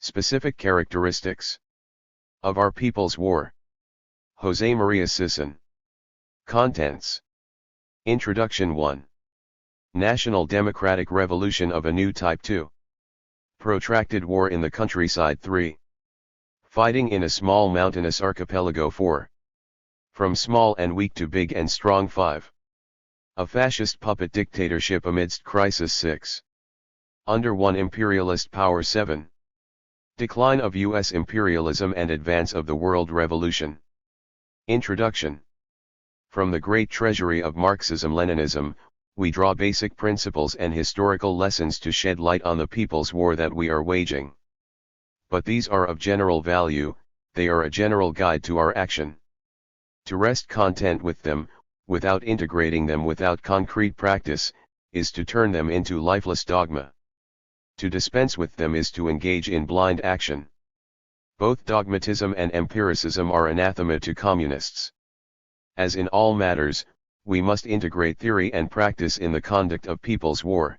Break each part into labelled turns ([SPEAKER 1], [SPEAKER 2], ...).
[SPEAKER 1] Specific characteristics of our people's war. Jose Maria Sison. Contents. Introduction 1. National Democratic Revolution of a New Type 2. Protracted War in the Countryside 3. Fighting in a Small Mountainous Archipelago 4. From Small and Weak to Big and Strong 5. A Fascist Puppet Dictatorship Amidst Crisis 6. Under One Imperialist Power 7. Decline of U.S. Imperialism and Advance of the World Revolution. Introduction. From the great treasury of Marxism-Leninism, we draw basic principles and historical lessons to shed light on the people's war that we are waging. But these are of general value, they are a general guide to our action. To rest content with them, without integrating them without concrete practice, is to turn them into lifeless dogma. To dispense with them is to engage in blind action. Both dogmatism and empiricism are anathema to communists. As in all matters, we must integrate theory and practice in the conduct of people's war.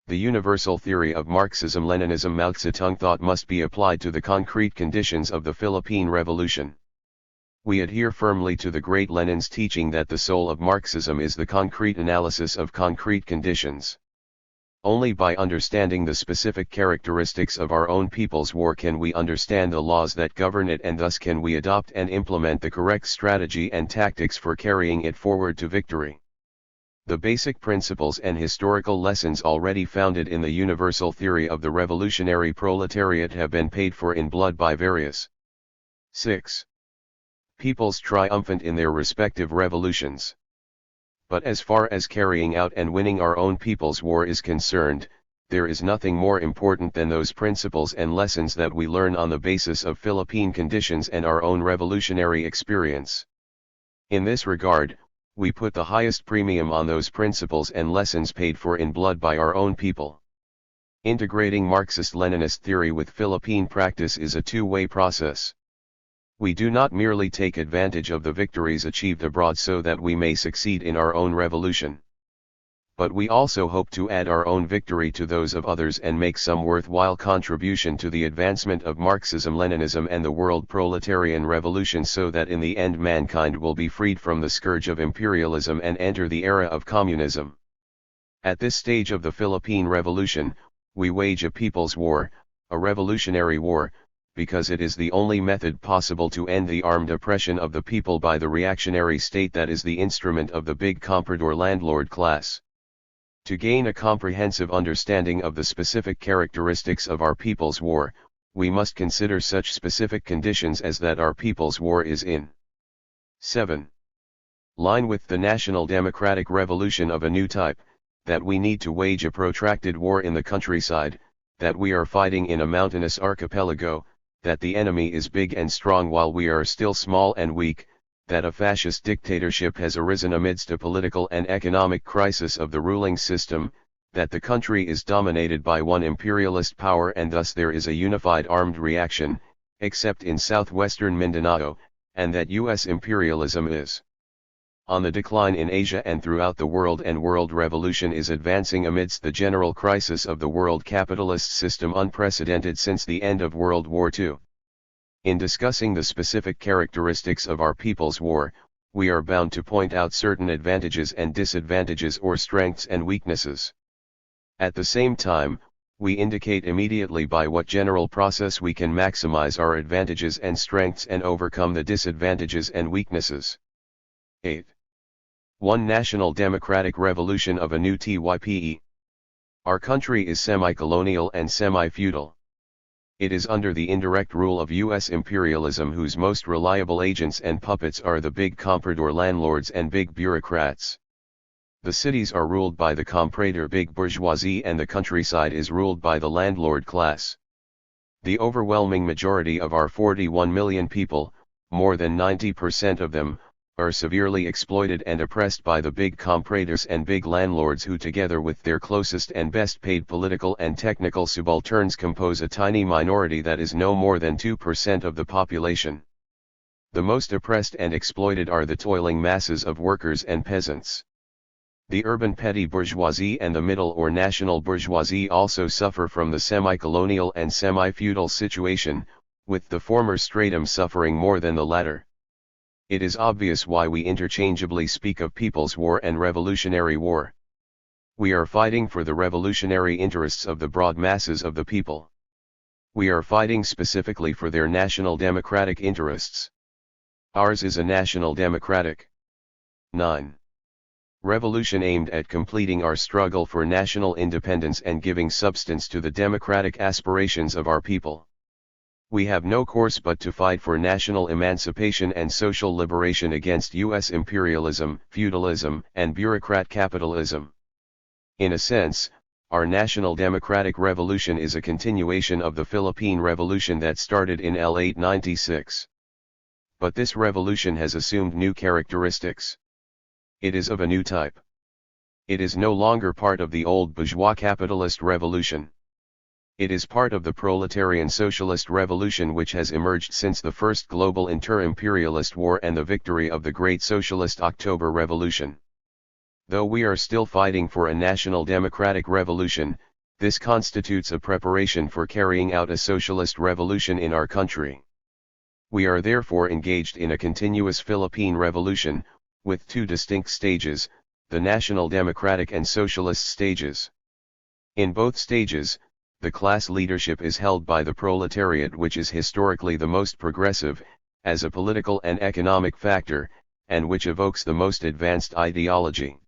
[SPEAKER 1] The universal theory of Marxism-Leninism Mao Zedong thought must be applied to the concrete conditions of the Philippine Revolution. We adhere firmly to the great Lenin's teaching that the soul of Marxism is the concrete analysis of concrete conditions. Only by understanding the specific characteristics of our own people's war can we understand the laws that govern it, and thus can we adopt and implement the correct strategy and tactics for carrying it forward to victory. The basic principles and historical lessons already founded in the universal theory of the revolutionary proletariat have been paid for in blood by various 6. peoples triumphant in their respective revolutions. But as far as carrying out and winning our own people's war is concerned, there is nothing more important than those principles and lessons that we learn on the basis of Philippine conditions and our own revolutionary experience. In this regard, we put the highest premium on those principles and lessons paid for in blood by our own people. Integrating Marxist-Leninist theory with Philippine practice is a two-way process. We do not merely take advantage of the victories achieved abroad so that we may succeed in our own revolution. But we also hope to add our own victory to those of others and make some worthwhile contribution to the advancement of Marxism-Leninism and the world proletarian revolution, so that in the end mankind will be freed from the scourge of imperialism and enter the era of communism. At this stage of the Philippine Revolution, we wage a people's war, a revolutionary war, because it is the only method possible to end the armed oppression of the people by the reactionary state that is the instrument of the big comprador landlord class. To gain a comprehensive understanding of the specific characteristics of our people's war, we must consider such specific conditions as that our people's war is in 7. line with the national democratic revolution of a new type, that we need to wage a protracted war in the countryside, that we are fighting in a mountainous archipelago, that the enemy is big and strong while we are still small and weak, that a fascist dictatorship has arisen amidst a political and economic crisis of the ruling system, that the country is dominated by one imperialist power and thus there is a unified armed reaction, except in southwestern Mindanao, and that U.S. imperialism is on the decline in Asia and throughout the world, and world revolution is advancing amidst the general crisis of the world capitalist system unprecedented since the end of World War II. In discussing the specific characteristics of our people's war, we are bound to point out certain advantages and disadvantages or strengths and weaknesses. At the same time, we indicate immediately by what general process we can maximize our advantages and strengths and overcome the disadvantages and weaknesses. 8. One national democratic revolution of a new type. Our country is semi-colonial and semi-feudal. It is under the indirect rule of U.S. imperialism, whose most reliable agents and puppets are the big comprador landlords and big bureaucrats. The cities are ruled by the comprador big bourgeoisie and the countryside is ruled by the landlord class. The overwhelming majority of our 41 million people, more than 90% of them, are severely exploited and oppressed by the big compradors and big landlords, who together with their closest and best paid political and technical subalterns compose a tiny minority that is no more than 2% of the population. The most oppressed and exploited are the toiling masses of workers and peasants. The urban petty bourgeoisie and the middle or national bourgeoisie also suffer from the semi-colonial and semi-feudal situation, with the former stratum suffering more than the latter. It is obvious why we interchangeably speak of People's War and Revolutionary War. We are fighting for the revolutionary interests of the broad masses of the people. We are fighting specifically for their national democratic interests. Ours is a national democratic 9. Revolution aimed at completing our struggle for national independence and giving substance to the democratic aspirations of our people. We have no course but to fight for national emancipation and social liberation against U.S. imperialism, feudalism, and bureaucrat capitalism. In a sense, our national democratic revolution is a continuation of the Philippine Revolution that started in 1896. But this revolution has assumed new characteristics. It is of a new type. It is no longer part of the old bourgeois capitalist revolution. It is part of the proletarian socialist revolution which has emerged since the first global inter-imperialist war and the victory of the Great Socialist October Revolution. Though we are still fighting for a national democratic revolution, this constitutes a preparation for carrying out a socialist revolution in our country. We are therefore engaged in a continuous Philippine revolution, with two distinct stages, the national democratic and socialist stages. In both stages, the class leadership is held by the proletariat, which is historically the most progressive, as a political and economic factor, and which evokes the most advanced ideology.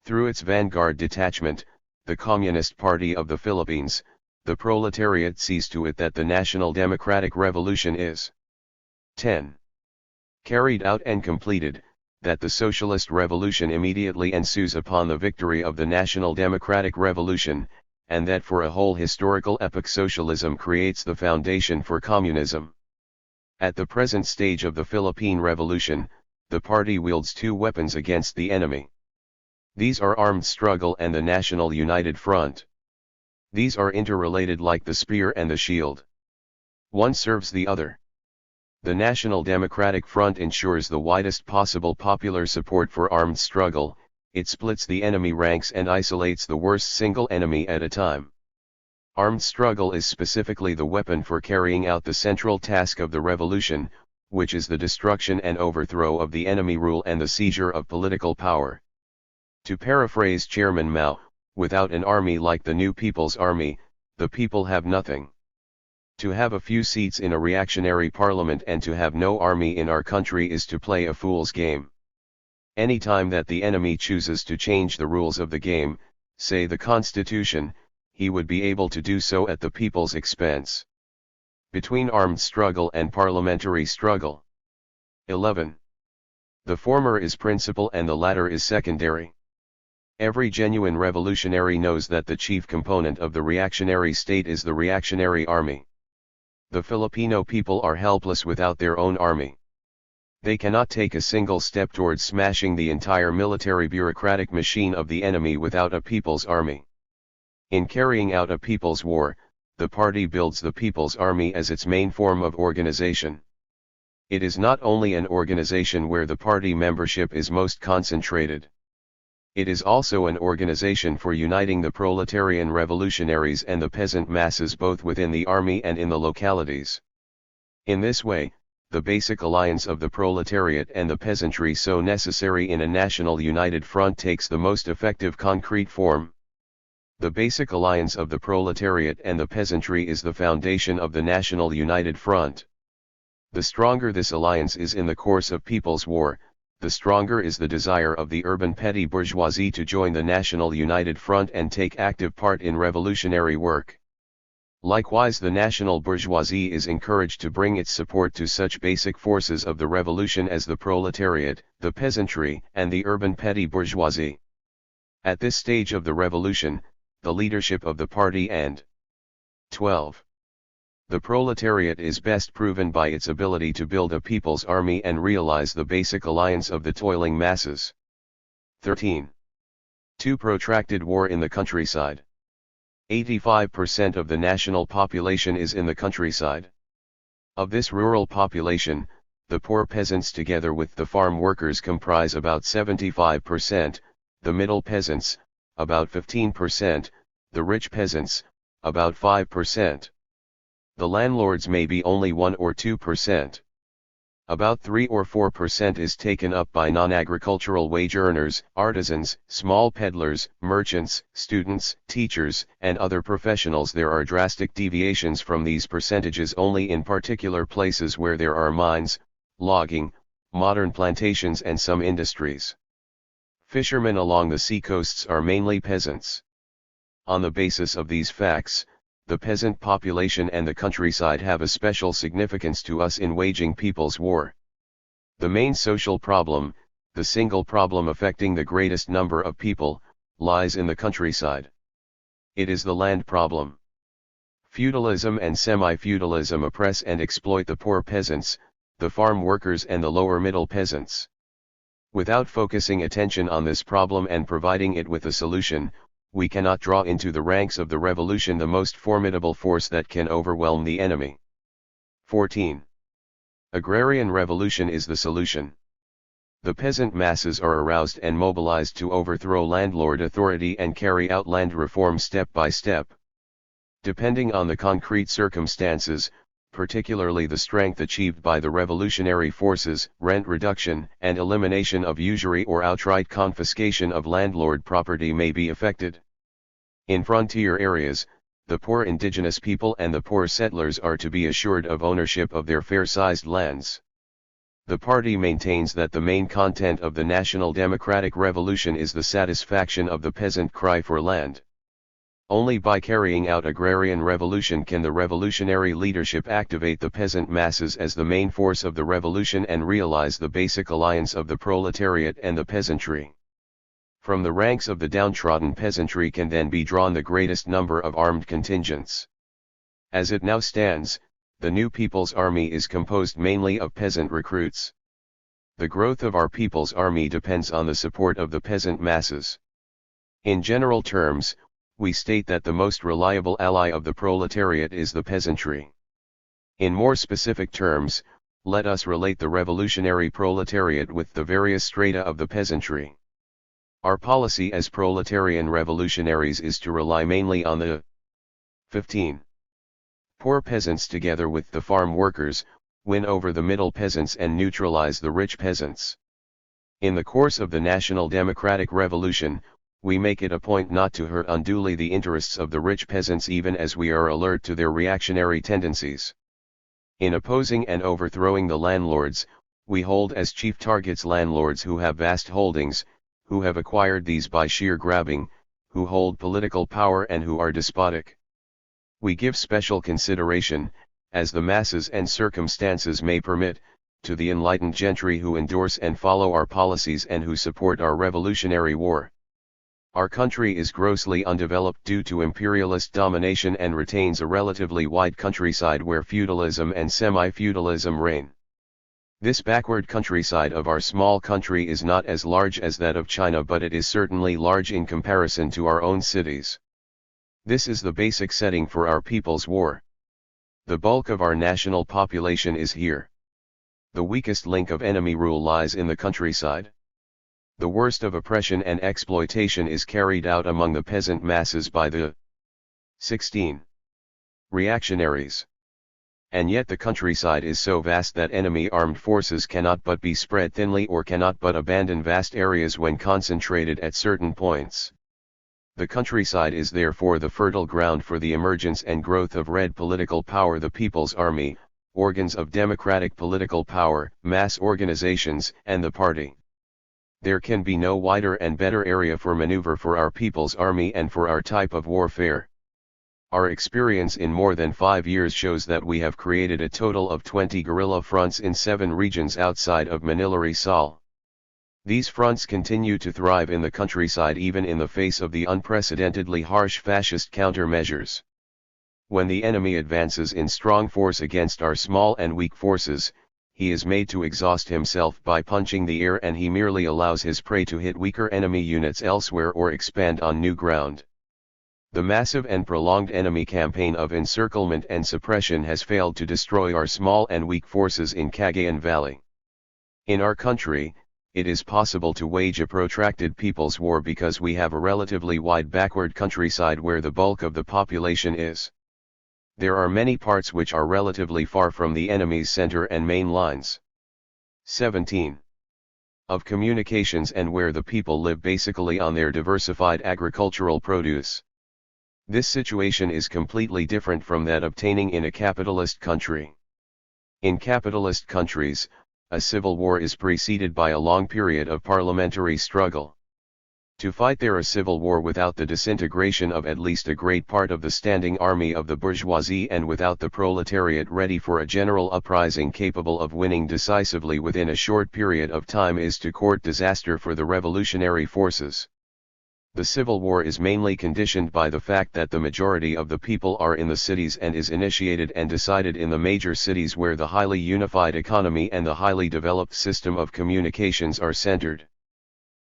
[SPEAKER 1] Through its vanguard detachment, the Communist Party of the Philippines, the proletariat sees to it that the national democratic revolution is 10. Carried out and completed, that the socialist revolution immediately ensues upon the victory of the national democratic revolution, and that for a whole historical epoch socialism creates the foundation for communism. At the present stage of the Philippine Revolution, the party wields two weapons against the enemy. These are armed struggle and the National United Front. These are interrelated like the spear and the shield. One serves the other. The National Democratic Front ensures the widest possible popular support for armed struggle. It splits the enemy ranks and isolates the worst single enemy at a time. Armed struggle is specifically the weapon for carrying out the central task of the revolution, which is the destruction and overthrow of the enemy rule and the seizure of political power. To paraphrase Chairman Mao, without an army like the new People's Army, the people have nothing. To have a few seats in a reactionary parliament and to have no army in our country is to play a fool's game. Any time that the enemy chooses to change the rules of the game, say the Constitution, he would be able to do so at the people's expense. Between armed struggle and parliamentary struggle. 11. The former is principal and the latter is secondary. Every genuine revolutionary knows that the chief component of the reactionary state is the reactionary army. The Filipino people are helpless without their own army. They cannot take a single step towards smashing the entire military bureaucratic machine of the enemy without a people's army. In carrying out a people's war, the party builds the people's army as its main form of organization. It is not only an organization where the party membership is most concentrated. It is also an organization for uniting the proletarian revolutionaries and the peasant masses both within the army and in the localities. In this way, the basic alliance of the proletariat and the peasantry so necessary in a national united front takes the most effective concrete form. The basic alliance of the proletariat and the peasantry is the foundation of the national united front. The stronger this alliance is in the course of People's War, the stronger is the desire of the urban petty bourgeoisie to join the national united front and take active part in revolutionary work. Likewise, the national bourgeoisie is encouraged to bring its support to such basic forces of the revolution as the proletariat, the peasantry, and the urban petty bourgeoisie. At this stage of the revolution, the leadership of the party and 12. The proletariat is best proven by its ability to build a people's army and realize the basic alliance of the toiling masses. 13. Too protracted war in the countryside. 85% of the national population is in the countryside. Of this rural population, the poor peasants together with the farm workers comprise about 75%, the middle peasants, about 15%, the rich peasants, about 5%. The landlords may be only 1 or 2%. About 3 or 4% is taken up by non-agricultural wage earners, artisans, small peddlers, merchants, students, teachers, and other professionals. There are drastic deviations from these percentages only in particular places where there are mines, logging, modern plantations and some industries. Fishermen along the seacoasts are mainly peasants. On the basis of these facts, the peasant population and the countryside have a special significance to us in waging people's war. The main social problem, the single problem affecting the greatest number of people, lies in the countryside. It is the land problem. Feudalism and semi-feudalism oppress and exploit the poor peasants, the farm workers and the lower middle peasants. Without focusing attention on this problem and providing it with a solution, we cannot draw into the ranks of the revolution the most formidable force that can overwhelm the enemy. 14. Agrarian revolution is the solution. The peasant masses are aroused and mobilized to overthrow landlord authority and carry out land reform step by step. Depending on the concrete circumstances, particularly the strength achieved by the revolutionary forces, rent reduction and elimination of usury or outright confiscation of landlord property may be effected. In frontier areas, the poor indigenous people and the poor settlers are to be assured of ownership of their fair-sized lands. The party maintains that the main content of the national democratic revolution is the satisfaction of the peasant cry for land. Only by carrying out agrarian revolution can the revolutionary leadership activate the peasant masses as the main force of the revolution and realize the basic alliance of the proletariat and the peasantry. From the ranks of the downtrodden peasantry can then be drawn the greatest number of armed contingents. As it now stands, the new People's Army is composed mainly of peasant recruits. The growth of our People's Army depends on the support of the peasant masses. In general terms, we state that the most reliable ally of the proletariat is the peasantry. In more specific terms, let us relate the revolutionary proletariat with the various strata of the peasantry. Our policy as proletarian revolutionaries is to rely mainly on the 15. Poor peasants together with the farm workers, win over the middle peasants and neutralize the rich peasants. In the course of the national democratic revolution, we make it a point not to hurt unduly the interests of the rich peasants even as we are alert to their reactionary tendencies. In opposing and overthrowing the landlords, we hold as chief targets landlords who have vast holdings, who have acquired these by sheer grabbing, who hold political power and who are despotic. We give special consideration, as the masses and circumstances may permit, to the enlightened gentry who endorse and follow our policies and who support our revolutionary war. Our country is grossly undeveloped due to imperialist domination and retains a relatively wide countryside where feudalism and semi-feudalism reign. This backward countryside of our small country is not as large as that of China, but it is certainly large in comparison to our own cities. This is the basic setting for our people's war. The bulk of our national population is here. The weakest link of enemy rule lies in the countryside. The worst of oppression and exploitation is carried out among the peasant masses by the 16. Reactionaries. And yet the countryside is so vast that enemy armed forces cannot but be spread thinly or cannot but abandon vast areas when concentrated at certain points. The countryside is therefore the fertile ground for the emergence and growth of red political power, the People's Army, organs of democratic political power, mass organizations, and the party. There can be no wider and better area for maneuver for our People's Army and for our type of warfare. Our experience in more than 5 years shows that we have created a total of 20 guerrilla fronts in 7 regions outside of Manila Rizal. These fronts continue to thrive in the countryside even in the face of the unprecedentedly harsh fascist countermeasures. When the enemy advances in strong force against our small and weak forces, he is made to exhaust himself by punching the air, and he merely allows his prey to hit weaker enemy units elsewhere or expand on new ground. The massive and prolonged enemy campaign of encirclement and suppression has failed to destroy our small and weak forces in Cagayan Valley. In our country, it is possible to wage a protracted people's war because we have a relatively wide backward countryside where the bulk of the population is. There are many parts which are relatively far from the enemy's center and main lines. 17. Of communications and where the people live basically on their diversified agricultural produce. This situation is completely different from that obtaining in a capitalist country. In capitalist countries, a civil war is preceded by a long period of parliamentary struggle. To fight there a civil war without the disintegration of at least a great part of the standing army of the bourgeoisie and without the proletariat ready for a general uprising capable of winning decisively within a short period of time is to court disaster for the revolutionary forces. The civil war is mainly conditioned by the fact that the majority of the people are in the cities and is initiated and decided in the major cities where the highly unified economy and the highly developed system of communications are centered.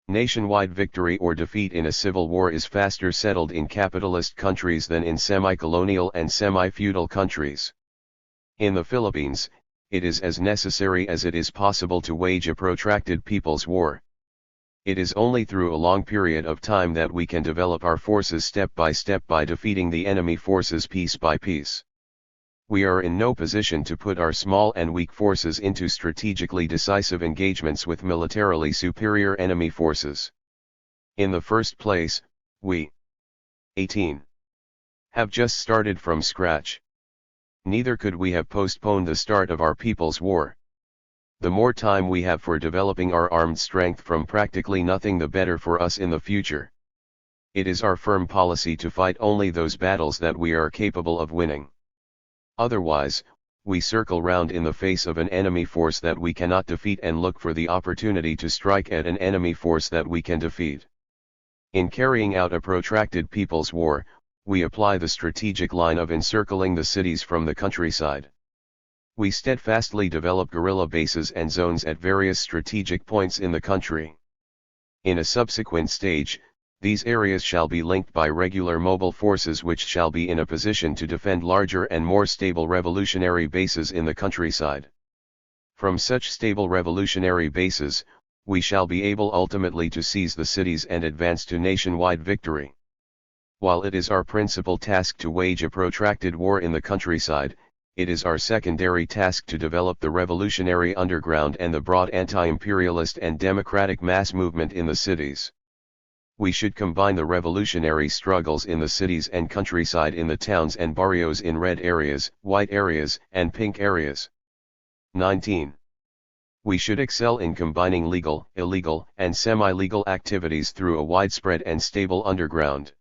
[SPEAKER 1] Nationwide victory or defeat in a civil war is faster settled in capitalist countries than in semi-colonial and semi-feudal countries. In the Philippines, it is as necessary as it is possible to wage a protracted people's war. It is only through a long period of time that we can develop our forces step by defeating the enemy forces piece by piece. We are in no position to put our small and weak forces into strategically decisive engagements with militarily superior enemy forces. In the first place, we 18. Have just started from scratch. Neither could we have postponed the start of our people's war. The more time we have for developing our armed strength from practically nothing the better for us in the future. It is our firm policy to fight only those battles that we are capable of winning. Otherwise, we circle round in the face of an enemy force that we cannot defeat and look for the opportunity to strike at an enemy force that we can defeat. In carrying out a protracted people's war, we apply the strategic line of encircling the cities from the countryside. We steadfastly develop guerrilla bases and zones at various strategic points in the country. In a subsequent stage, these areas shall be linked by regular mobile forces which shall be in a position to defend larger and more stable revolutionary bases in the countryside. From such stable revolutionary bases, we shall be able ultimately to seize the cities and advance to nationwide victory. While it is our principal task to wage a protracted war in the countryside, it is our secondary task to develop the revolutionary underground and the broad anti-imperialist and democratic mass movement in the cities. We should combine the revolutionary struggles in the cities and countryside in the towns and barrios in red areas, white areas, and pink areas. 19. We should excel in combining legal, illegal, and semi-legal activities through a widespread and stable underground.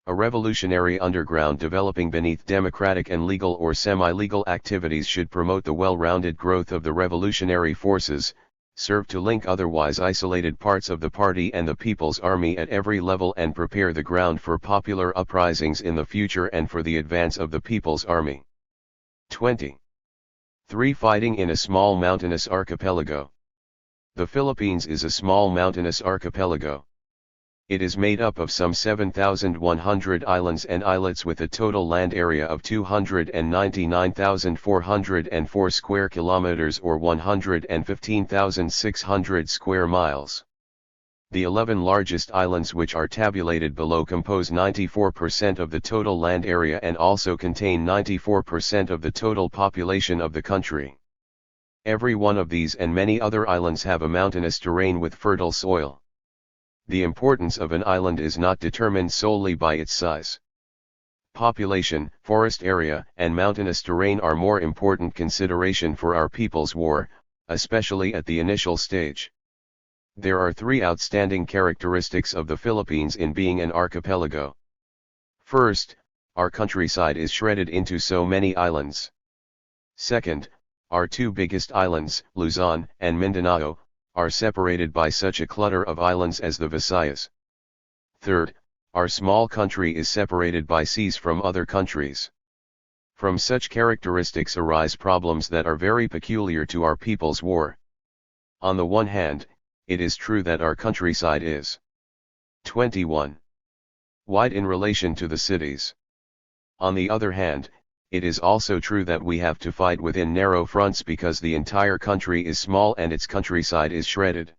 [SPEAKER 1] A revolutionary underground developing beneath democratic and legal or semi-legal activities should promote the well-rounded growth of the revolutionary forces, serve to link otherwise isolated parts of the party and the People's Army at every level and prepare the ground for popular uprisings in the future and for the advance of the People's Army. 20. 3. Fighting in a small mountainous archipelago. The Philippines is a small mountainous archipelago. It is made up of some 7,100 islands and islets with a total land area of 299,404 square kilometers or 115,600 square miles. The 11 largest islands which are tabulated below compose 94% of the total land area and also contain 94% of the total population of the country. Every one of these and many other islands have a mountainous terrain with fertile soil. The importance of an island is not determined solely by its size. Population, forest area, and mountainous terrain are more important consideration for our people's war, especially at the initial stage. There are 3 outstanding characteristics of the Philippines in being an archipelago. First, our countryside is shredded into so many islands. Second, our 2 biggest islands, Luzon and Mindanao, are separated by such a clutter of islands as the Visayas. Third, our small country is separated by seas from other countries. From such characteristics arise problems that are very peculiar to our people's war. On the one hand, it is true that our countryside is 21. Wide in relation to the cities. On the other hand, it is also true that we have to fight within narrow fronts because the entire country is small and its countryside is shredded.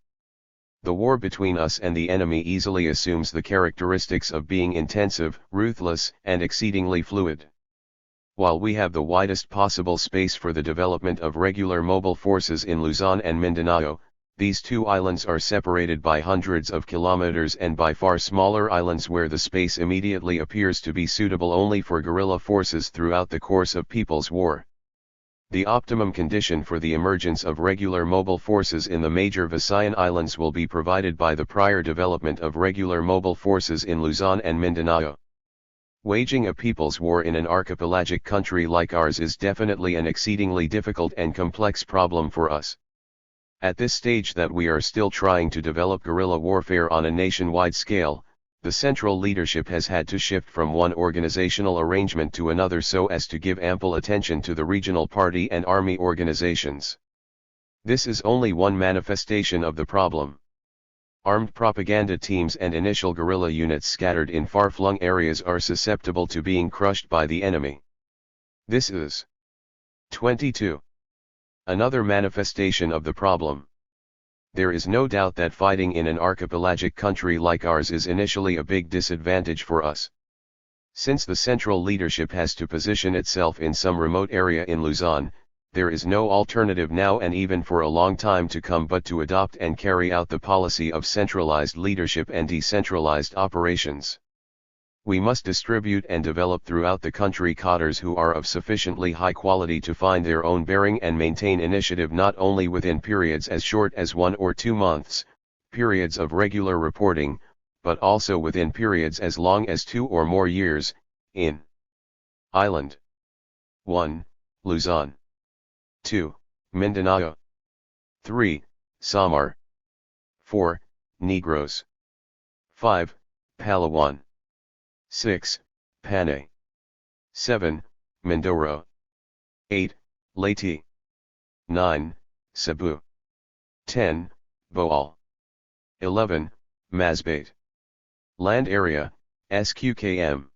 [SPEAKER 1] The war between us and the enemy easily assumes the characteristics of being intensive, ruthless, and exceedingly fluid. While we have the widest possible space for the development of regular mobile forces in Luzon and Mindanao, these two islands are separated by hundreds of kilometers and by far smaller islands where the space immediately appears to be suitable only for guerrilla forces throughout the course of People's War. The optimum condition for the emergence of regular mobile forces in the major Visayan Islands will be provided by the prior development of regular mobile forces in Luzon and Mindanao. Waging a people's war in an archipelagic country like ours is definitely an exceedingly difficult and complex problem for us. At this stage that we are still trying to develop guerrilla warfare on a nationwide scale, the central leadership has had to shift from one organizational arrangement to another so as to give ample attention to the regional party and army organizations. This is only one manifestation of the problem. Armed propaganda teams and initial guerrilla units scattered in far-flung areas are susceptible to being crushed by the enemy. This is 22. Another manifestation of the problem. There is no doubt that fighting in an archipelagic country like ours is initially a big disadvantage for us. Since the central leadership has to position itself in some remote area in Luzon, there is no alternative now and even for a long time to come but to adopt and carry out the policy of centralized leadership and decentralized operations. We must distribute and develop throughout the country cadres who are of sufficiently high quality to find their own bearing and maintain initiative not only within periods as short as 1 or 2 months, periods of regular reporting, but also within periods as long as 2 or more years, in Island 1. Luzon 2. Mindanao 3. Samar 4. Negros 5. Palawan 6. Panay 7. Mindoro 8. Leyte 9. Cebu 10. Bohol 11. Masbate. Land area, SQKM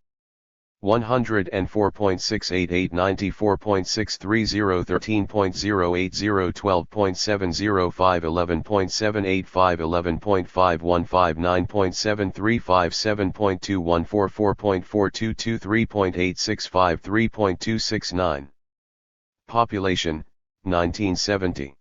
[SPEAKER 1] 104.688 94.630 13.080 12.705 11.785 11.515 9.735 7.2144 4.422 3.865 3.269 Population, 1970.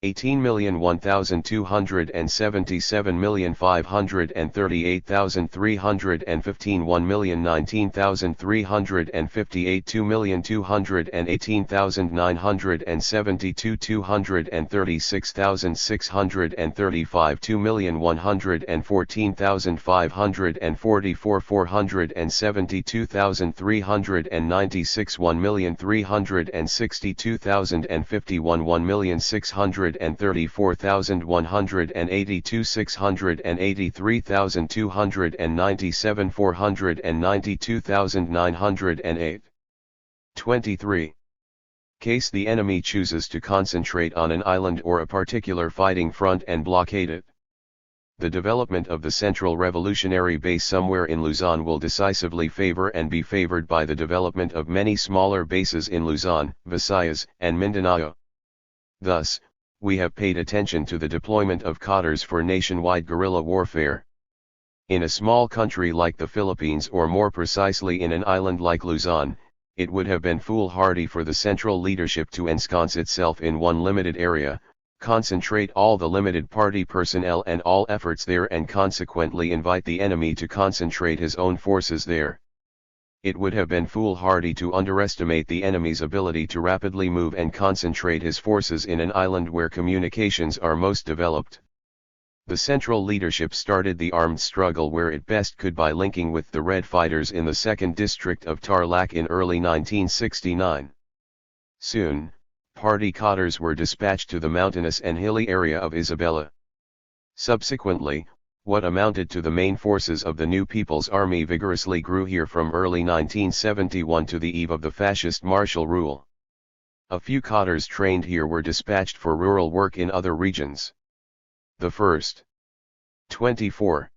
[SPEAKER 1] 18,177,538,315 1,019,358 2,218,972 236,635 2,114,544 472,396 1,362,051 1,634,182 683,297 492,908 23. Case the enemy chooses to concentrate on an island or a particular fighting front and blockade it. The development of the Central Revolutionary Base somewhere in Luzon will decisively favor and be favored by the development of many smaller bases in Luzon, Visayas, and Mindanao. Thus, we have paid attention to the deployment of cadres for nationwide guerrilla warfare. In a small country like the Philippines, or more precisely in an island like Luzon, it would have been foolhardy for the central leadership to ensconce itself in one limited area, concentrate all the limited party personnel and all efforts there, and consequently invite the enemy to concentrate his own forces there. It would have been foolhardy to underestimate the enemy's ability to rapidly move and concentrate his forces in an island where communications are most developed. The central leadership started the armed struggle where it best could by linking with the Red Fighters in the 2nd District of Tarlac in early 1969. Soon, party cadres were dispatched to the mountainous and hilly area of Isabela. Subsequently, what amounted to the main forces of the new People's Army vigorously grew here from early 1971 to the eve of the fascist martial rule. A few cadres trained here were dispatched for rural work in other regions. The first 24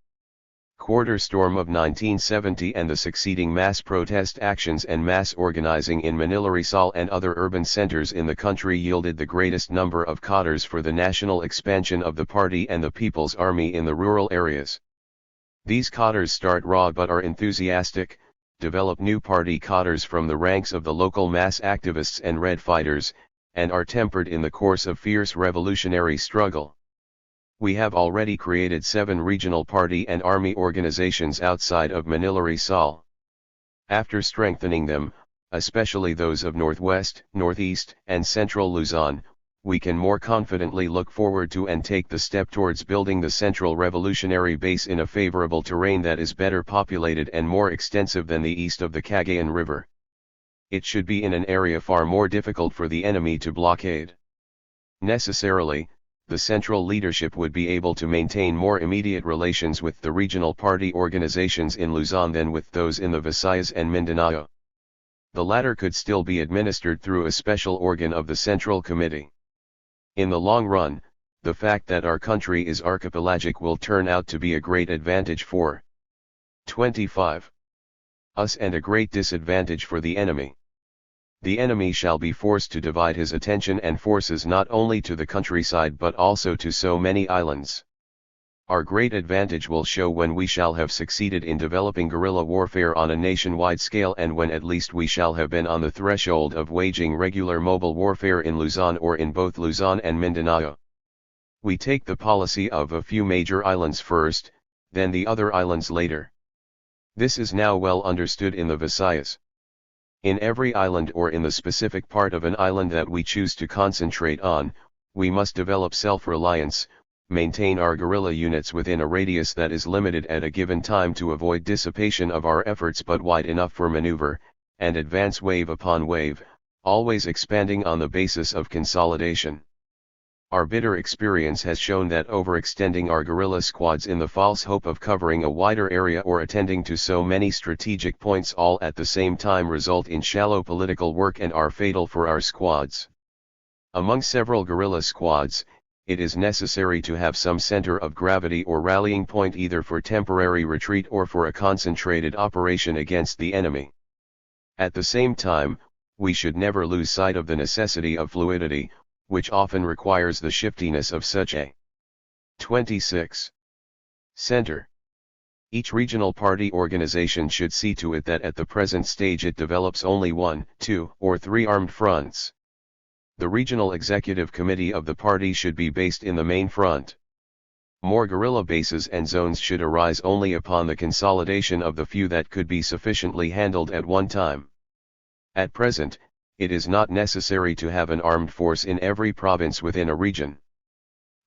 [SPEAKER 1] Quarter storm of 1970 and the succeeding mass protest actions and mass organizing in Manila, Rizal and other urban centers in the country yielded the greatest number of cadres for the national expansion of the party and the People's Army in the rural areas. These cadres start raw but are enthusiastic, develop new party cadres from the ranks of the local mass activists and red fighters, and are tempered in the course of fierce revolutionary struggle. We have already created 7 regional party and army organizations outside of Manila, Rizal. After strengthening them, especially those of Northwest, Northeast, and Central Luzon, we can more confidently look forward to and take the step towards building the Central Revolutionary Base in a favorable terrain that is better populated and more extensive than the east of the Cagayan River. It should be in an area far more difficult for the enemy to blockade. Necessarily, the central leadership would be able to maintain more immediate relations with the regional party organizations in Luzon than with those in the Visayas and Mindanao. The latter could still be administered through a special organ of the Central Committee. In the long run, the fact that our country is archipelagic will turn out to be a great advantage for 25. Us and a great disadvantage for the enemy. The enemy shall be forced to divide his attention and forces not only to the countryside but also to so many islands. Our great advantage will show when we shall have succeeded in developing guerrilla warfare on a nationwide scale and when at least we shall have been on the threshold of waging regular mobile warfare in Luzon or in both Luzon and Mindanao. We take the policy of a few major islands first, then the other islands later. This is now well understood in the Visayas. In every island or in the specific part of an island that we choose to concentrate on, we must develop self-reliance, maintain our guerrilla units within a radius that is limited at a given time to avoid dissipation of our efforts but wide enough for maneuver, and advance wave upon wave, always expanding on the basis of consolidation. Our bitter experience has shown that overextending our guerrilla squads in the false hope of covering a wider area or attending to so many strategic points all at the same time result in shallow political work and are fatal for our squads. Among several guerrilla squads, it is necessary to have some center of gravity or rallying point either for temporary retreat or for a concentrated operation against the enemy. At the same time, we should never lose sight of the necessity of fluidity, which often requires the shiftiness of such a 26. Center. Each regional party organization should see to it that at the present stage it develops only 1, 2, or 3 armed fronts. The regional executive committee of the party should be based in the main front. More guerrilla bases and zones should arise only upon the consolidation of the few that could be sufficiently handled at one time. At present, it is not necessary to have an armed force in every province within a region.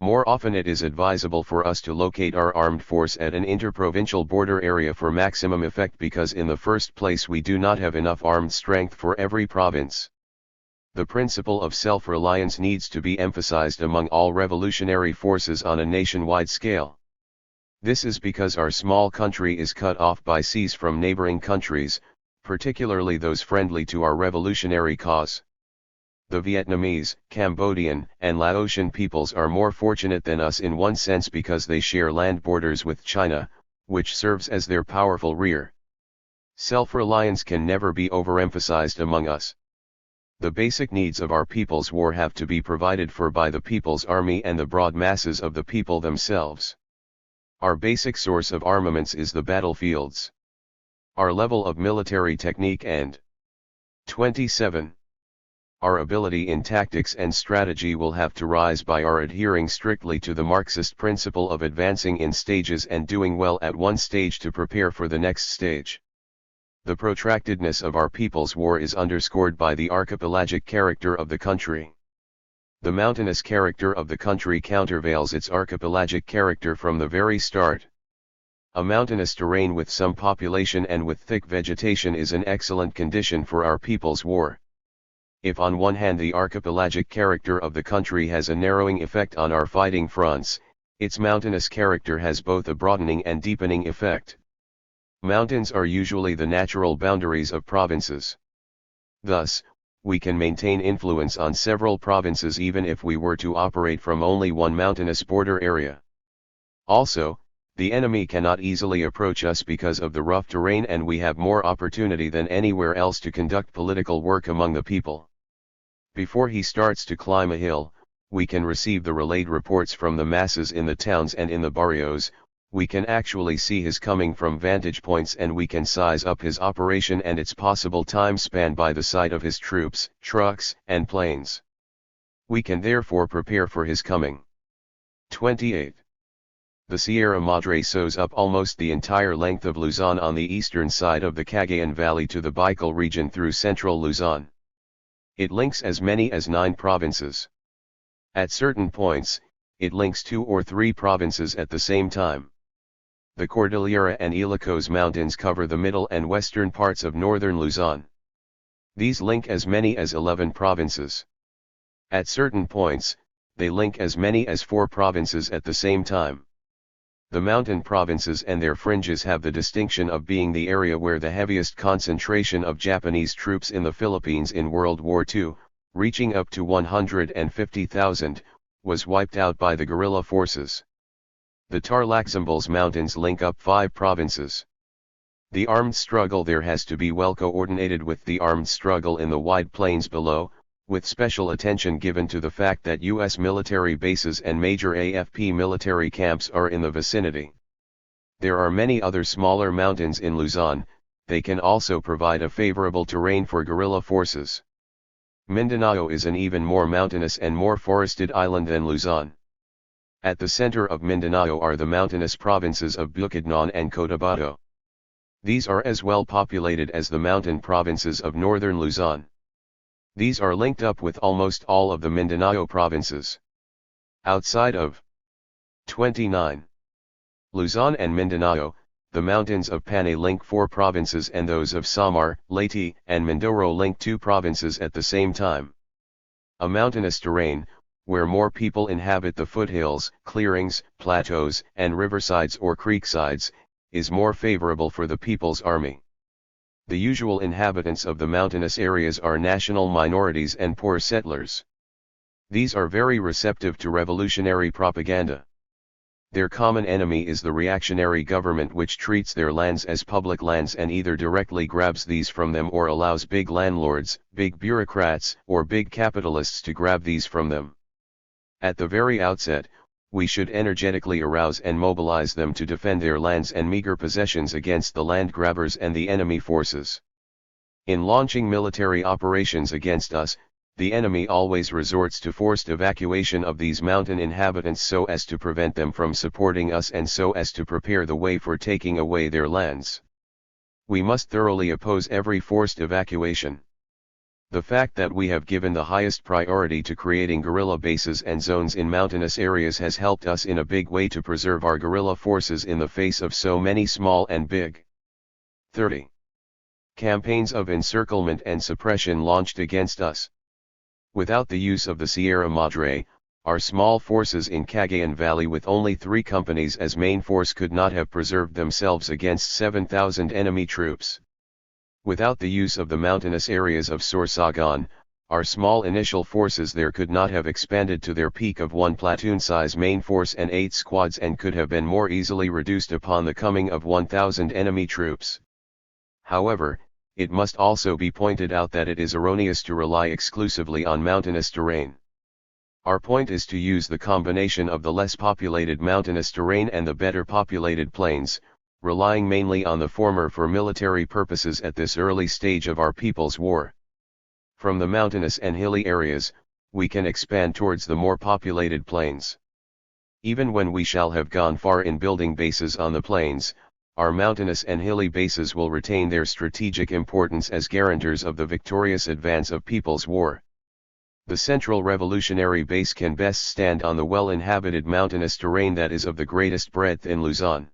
[SPEAKER 1] More often it is advisable for us to locate our armed force at an interprovincial border area for maximum effect because in the first place we do not have enough armed strength for every province. The principle of self-reliance needs to be emphasized among all revolutionary forces on a nationwide scale. This is because our small country is cut off by seas from neighboring countries, particularly those friendly to our revolutionary cause. The Vietnamese, Cambodian, and Laotian peoples are more fortunate than us in one sense because they share land borders with China, which serves as their powerful rear. Self-reliance can never be overemphasized among us. The basic needs of our people's war have to be provided for by the People's Army and the broad masses of the people themselves. Our basic source of armaments is the battlefields. Our level of military technique and 27. Our ability in tactics and strategy will have to rise by our adhering strictly to the Marxist principle of advancing in stages and doing well at one stage to prepare for the next stage. The protractedness of our people's war is underscored by the archipelagic character of the country. The mountainous character of the country countervails its archipelagic character from the very start. A mountainous terrain with some population and with thick vegetation is an excellent condition for our people's war. If on one hand the archipelagic character of the country has a narrowing effect on our fighting fronts, its mountainous character has both a broadening and deepening effect. Mountains are usually the natural boundaries of provinces. Thus, we can maintain influence on several provinces even if we were to operate from only one mountainous border area. Also, The enemy cannot easily approach us because of the rough terrain, and we have more opportunity than anywhere else to conduct political work among the people. Before he starts to climb a hill, we can receive the relayed reports from the masses in the towns and in the barrios. We can actually see his coming from vantage points, and we can size up his operation and its possible time span by the sight of his troops, trucks, and planes. We can therefore prepare for his coming. 28. The Sierra Madre sews up almost the entire length of Luzon on the eastern side of the Cagayan Valley to the Bicol region through central Luzon. It links as many as 9 provinces. At certain points, it links 2 or 3 provinces at the same time. The Cordillera and Ilocos Mountains cover the middle and western parts of northern Luzon. These link as many as 11 provinces. At certain points, they link as many as 4 provinces at the same time. The mountain provinces and their fringes have the distinction of being the area where the heaviest concentration of Japanese troops in the Philippines in World War II, reaching up to 150,000, was wiped out by the guerrilla forces. The Tarlac-Zambales Mountains link up 5 provinces. The armed struggle there has to be well coordinated with the armed struggle in the wide plains below, with special attention given to the fact that U.S. military bases and major AFP military camps are in the vicinity. There are many other smaller mountains in Luzon. They can also provide a favorable terrain for guerrilla forces. Mindanao is an even more mountainous and more forested island than Luzon. At the center of Mindanao are the mountainous provinces of Bukidnon and Cotabato. These are as well populated as the mountain provinces of northern Luzon. These are linked up with almost all of the Mindanao provinces. Outside of 29. Luzon and Mindanao, the mountains of Panay link 4 provinces, and those of Samar, Leyte, and Mindoro link 2 provinces at the same time. A mountainous terrain, where more people inhabit the foothills, clearings, plateaus, and riversides or creeksides, is more favorable for the People's Army. The usual inhabitants of the mountainous areas are national minorities and poor settlers. These are very receptive to revolutionary propaganda. Their common enemy is the reactionary government, which treats their lands as public lands and either directly grabs these from them or allows big landlords, big bureaucrats, or big capitalists to grab these from them. At the very outset, we should energetically arouse and mobilize them to defend their lands and meager possessions against the land grabbers and the enemy forces. In launching military operations against us, the enemy always resorts to forced evacuation of these mountain inhabitants so as to prevent them from supporting us and so as to prepare the way for taking away their lands. We must thoroughly oppose every forced evacuation. The fact that we have given the highest priority to creating guerrilla bases and zones in mountainous areas has helped us in a big way to preserve our guerrilla forces in the face of so many small and big. 30. Campaigns of encirclement and suppression launched against us. Without the use of the Sierra Madre, our small forces in Cagayan Valley with only 3 companies as main force could not have preserved themselves against 7,000 enemy troops. Without the use of the mountainous areas of Sorsogon, our small initial forces there could not have expanded to their peak of 1 platoon-size main force and 8 squads and could have been more easily reduced upon the coming of 1,000 enemy troops. However, it must also be pointed out that it is erroneous to rely exclusively on mountainous terrain. Our point is to use the combination of the less populated mountainous terrain and the better populated plains, relying mainly on the former for military purposes at this early stage of our people's war. From the mountainous and hilly areas, we can expand towards the more populated plains. Even when we shall have gone far in building bases on the plains, our mountainous and hilly bases will retain their strategic importance as guarantors of the victorious advance of people's war. The Central Revolutionary Base can best stand on the well-inhabited mountainous terrain that is of the greatest breadth in Luzon.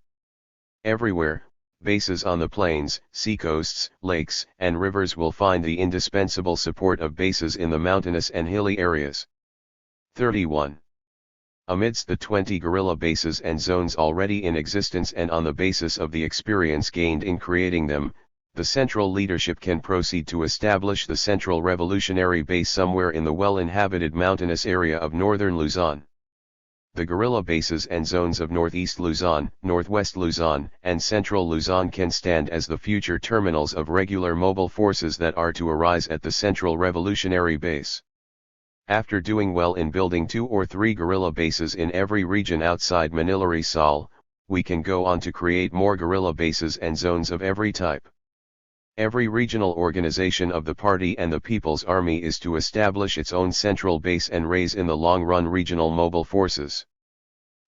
[SPEAKER 1] Everywhere, bases on the plains, seacoasts, lakes, and rivers will find the indispensable support of bases in the mountainous and hilly areas. 31. Amidst the 20 guerrilla bases and zones already in existence and on the basis of the experience gained in creating them, the central leadership can proceed to establish the Central Revolutionary Base somewhere in the well-inhabited mountainous area of northern Luzon. The guerrilla bases and zones of Northeast Luzon, Northwest Luzon, and Central Luzon can stand as the future terminals of regular mobile forces that are to arise at the Central Revolutionary Base. After doing well in building 2 or 3 guerrilla bases in every region outside Manila Rizal, we can go on to create more guerrilla bases and zones of every type. Every regional organization of the party and the People's Army is to establish its own central base and raise in the long run regional mobile forces.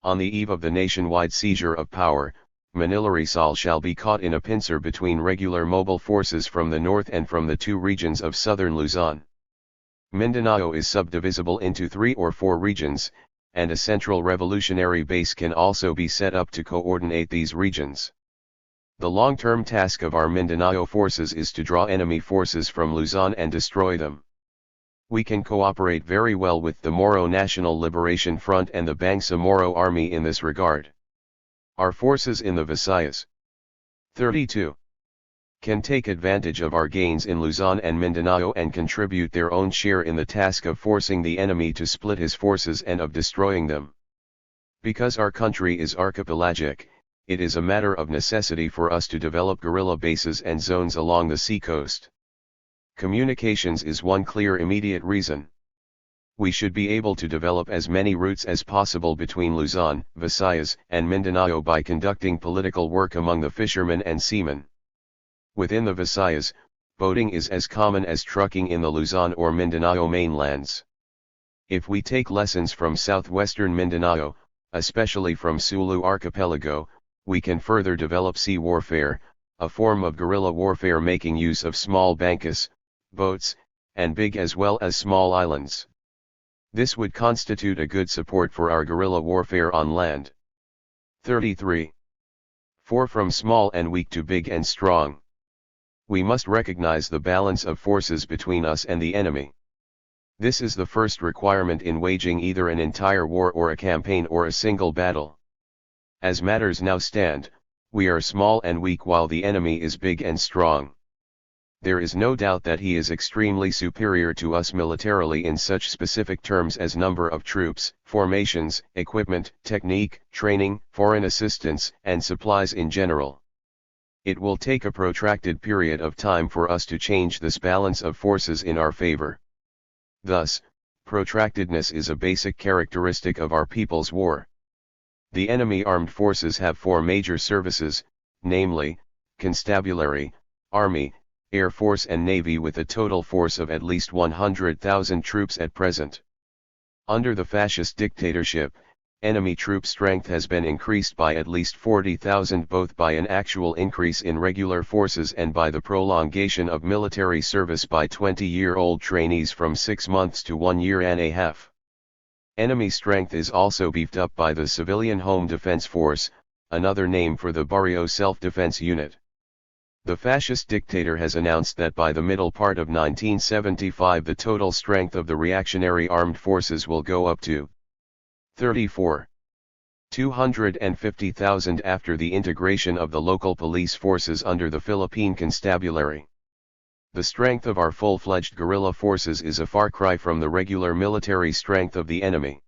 [SPEAKER 1] On the eve of the nationwide seizure of power, Manila Rizal shall be caught in a pincer between regular mobile forces from the north and from the 2 regions of southern Luzon. Mindanao is subdivisible into 3 or 4 regions, and a central revolutionary base can also be set up to coordinate these regions. The long-term task of our Mindanao forces is to draw enemy forces from Luzon and destroy them. We can cooperate very well with the Moro National Liberation Front and the Bangsamoro Army in this regard. Our forces in the Visayas 32 can take advantage of our gains in Luzon and Mindanao and contribute their own share in the task of forcing the enemy to split his forces and of destroying them. Because our country is archipelagic, it is a matter of necessity for us to develop guerrilla bases and zones along the seacoast. Communications is one clear immediate reason. We should be able to develop as many routes as possible between Luzon, Visayas, and Mindanao by conducting political work among the fishermen and seamen. Within the Visayas, boating is as common as trucking in the Luzon or Mindanao mainlands. If we take lessons from southwestern Mindanao, especially from Sulu Archipelago, we can further develop sea warfare, a form of guerrilla warfare making use of small bankas, boats, and big as well as small islands. This would constitute a good support for our guerrilla warfare on land. 33. 4. From small and weak to big and strong. We must recognize the balance of forces between us and the enemy. This is the first requirement in waging either an entire war or a campaign or a single battle. As matters now stand, we are small and weak while the enemy is big and strong. There is no doubt that he is extremely superior to us militarily in such specific terms as number of troops, formations, equipment, technique, training, foreign assistance, and supplies in general. It will take a protracted period of time for us to change this balance of forces in our favor. Thus, protractedness is a basic characteristic of our people's war. The enemy armed forces have 4 major services, namely, constabulary, army, Air Force and Navy, with a total force of at least 100,000 troops at present. Under the fascist dictatorship, enemy troop strength has been increased by at least 40,000, both by an actual increase in regular forces and by the prolongation of military service by 20-year-old trainees from 6 months to 1 year and a half. Enemy strength is also beefed up by the Civilian Home Defense Force, another name for the Barrio Self-Defense Unit. The fascist dictator has announced that by the middle part of 1975 the total strength of the reactionary armed forces will go up to 34. 250,000 after the integration of the local police forces under the Philippine Constabulary. The strength of our full-fledged guerrilla forces is a far cry from the regular military strength of the enemy.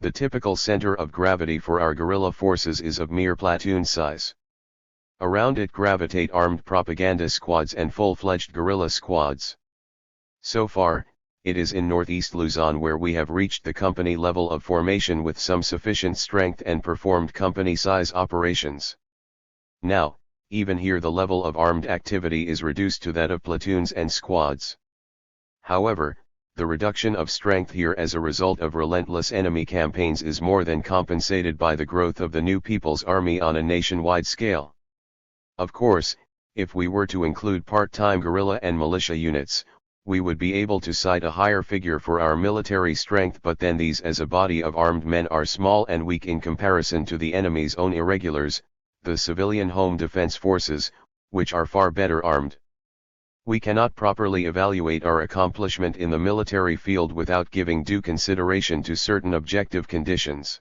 [SPEAKER 1] The typical center of gravity for our guerrilla forces is of mere platoon size. Around it gravitate armed propaganda squads and full-fledged guerrilla squads. So far, it is in Northeast Luzon where we have reached the company level of formation with some sufficient strength and performed company-size operations. Now, even here the level of armed activity is reduced to that of platoons and squads. However, the reduction of strength here as a result of relentless enemy campaigns is more than compensated by the growth of the new People's Army on a nationwide scale. Of course, if we were to include part-time guerrilla and militia units, we would be able to cite a higher figure for our military strength, but then these as a body of armed men are small and weak in comparison to the enemy's own irregulars, the Civilian Home Defense Forces, which are far better armed. We cannot properly evaluate our accomplishment in the military field without giving due consideration to certain objective conditions.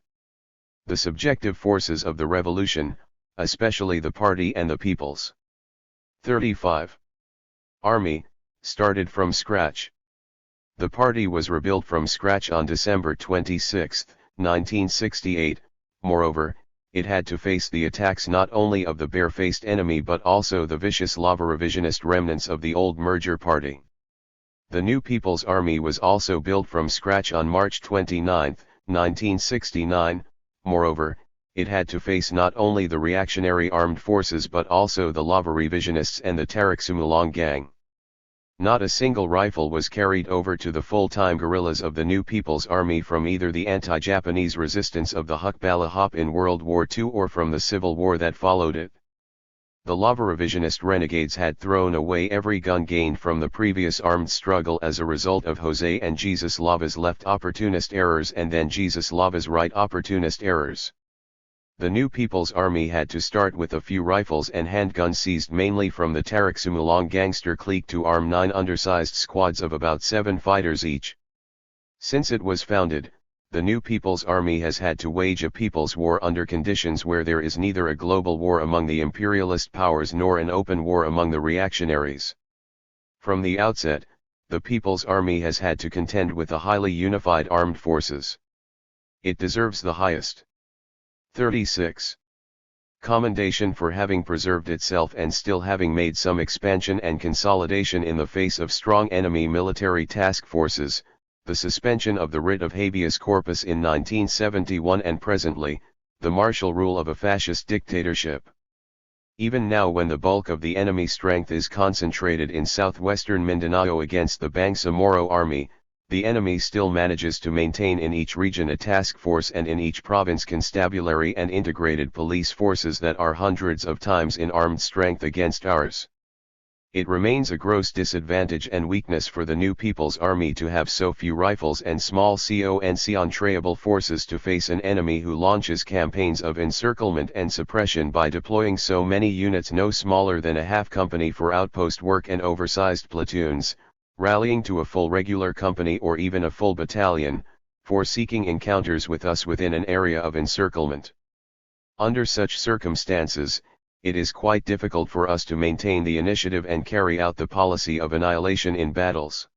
[SPEAKER 1] The subjective forces of the revolution, especially the party and the peoples. 35. Army, started from scratch. The party was rebuilt from scratch on December 26, 1968. Moreover, it had to face the attacks not only of the bare-faced enemy but also the vicious lava revisionist remnants of the old merger party. The new People's Army was also built from scratch on March 29, 1969, moreover, it had to face not only the reactionary armed forces but also the lava revisionists and the Tarik Sumulong gang. Not a single rifle was carried over to the full-time guerrillas of the new People's Army from either the anti-Japanese resistance of the Hukbala Hop in World War II or from the Civil War that followed it. The lava revisionist renegades had thrown away every gun gained from the previous armed struggle as a result of Jose and Jesus Lava's left opportunist errors and then Jesus Lava's right opportunist errors. The new People's Army had to start with a few rifles and handguns seized mainly from the Tarik Sumulong gangster clique to arm 9 undersized squads of about 7 fighters each. Since it was founded, the new People's Army has had to wage a people's war under conditions where there is neither a global war among the imperialist powers nor an open war among the reactionaries. From the outset, the People's Army has had to contend with a highly unified armed forces. It deserves the highest 36. Commendation for having preserved itself and still having made some expansion and consolidation in the face of strong enemy military task forces, the suspension of the writ of habeas corpus in 1971 and presently, the martial rule of a fascist dictatorship. Even now when the bulk of the enemy strength is concentrated in southwestern Mindanao against the Bangsamoro army, the enemy still manages to maintain in each region a task force and in each province constabulary and integrated police forces that are hundreds of times in armed strength against ours. It remains a gross disadvantage and weakness for the new People's Army to have so few rifles and small concentrable forces to face an enemy who launches campaigns of encirclement and suppression by deploying so many units no smaller than a half company for outpost work and oversized platoons, rallying to a full regular company or even a full battalion, for seeking encounters with us within an area of encirclement. Under such circumstances, it is quite difficult for us to maintain the initiative and carry out the policy of annihilation in battles.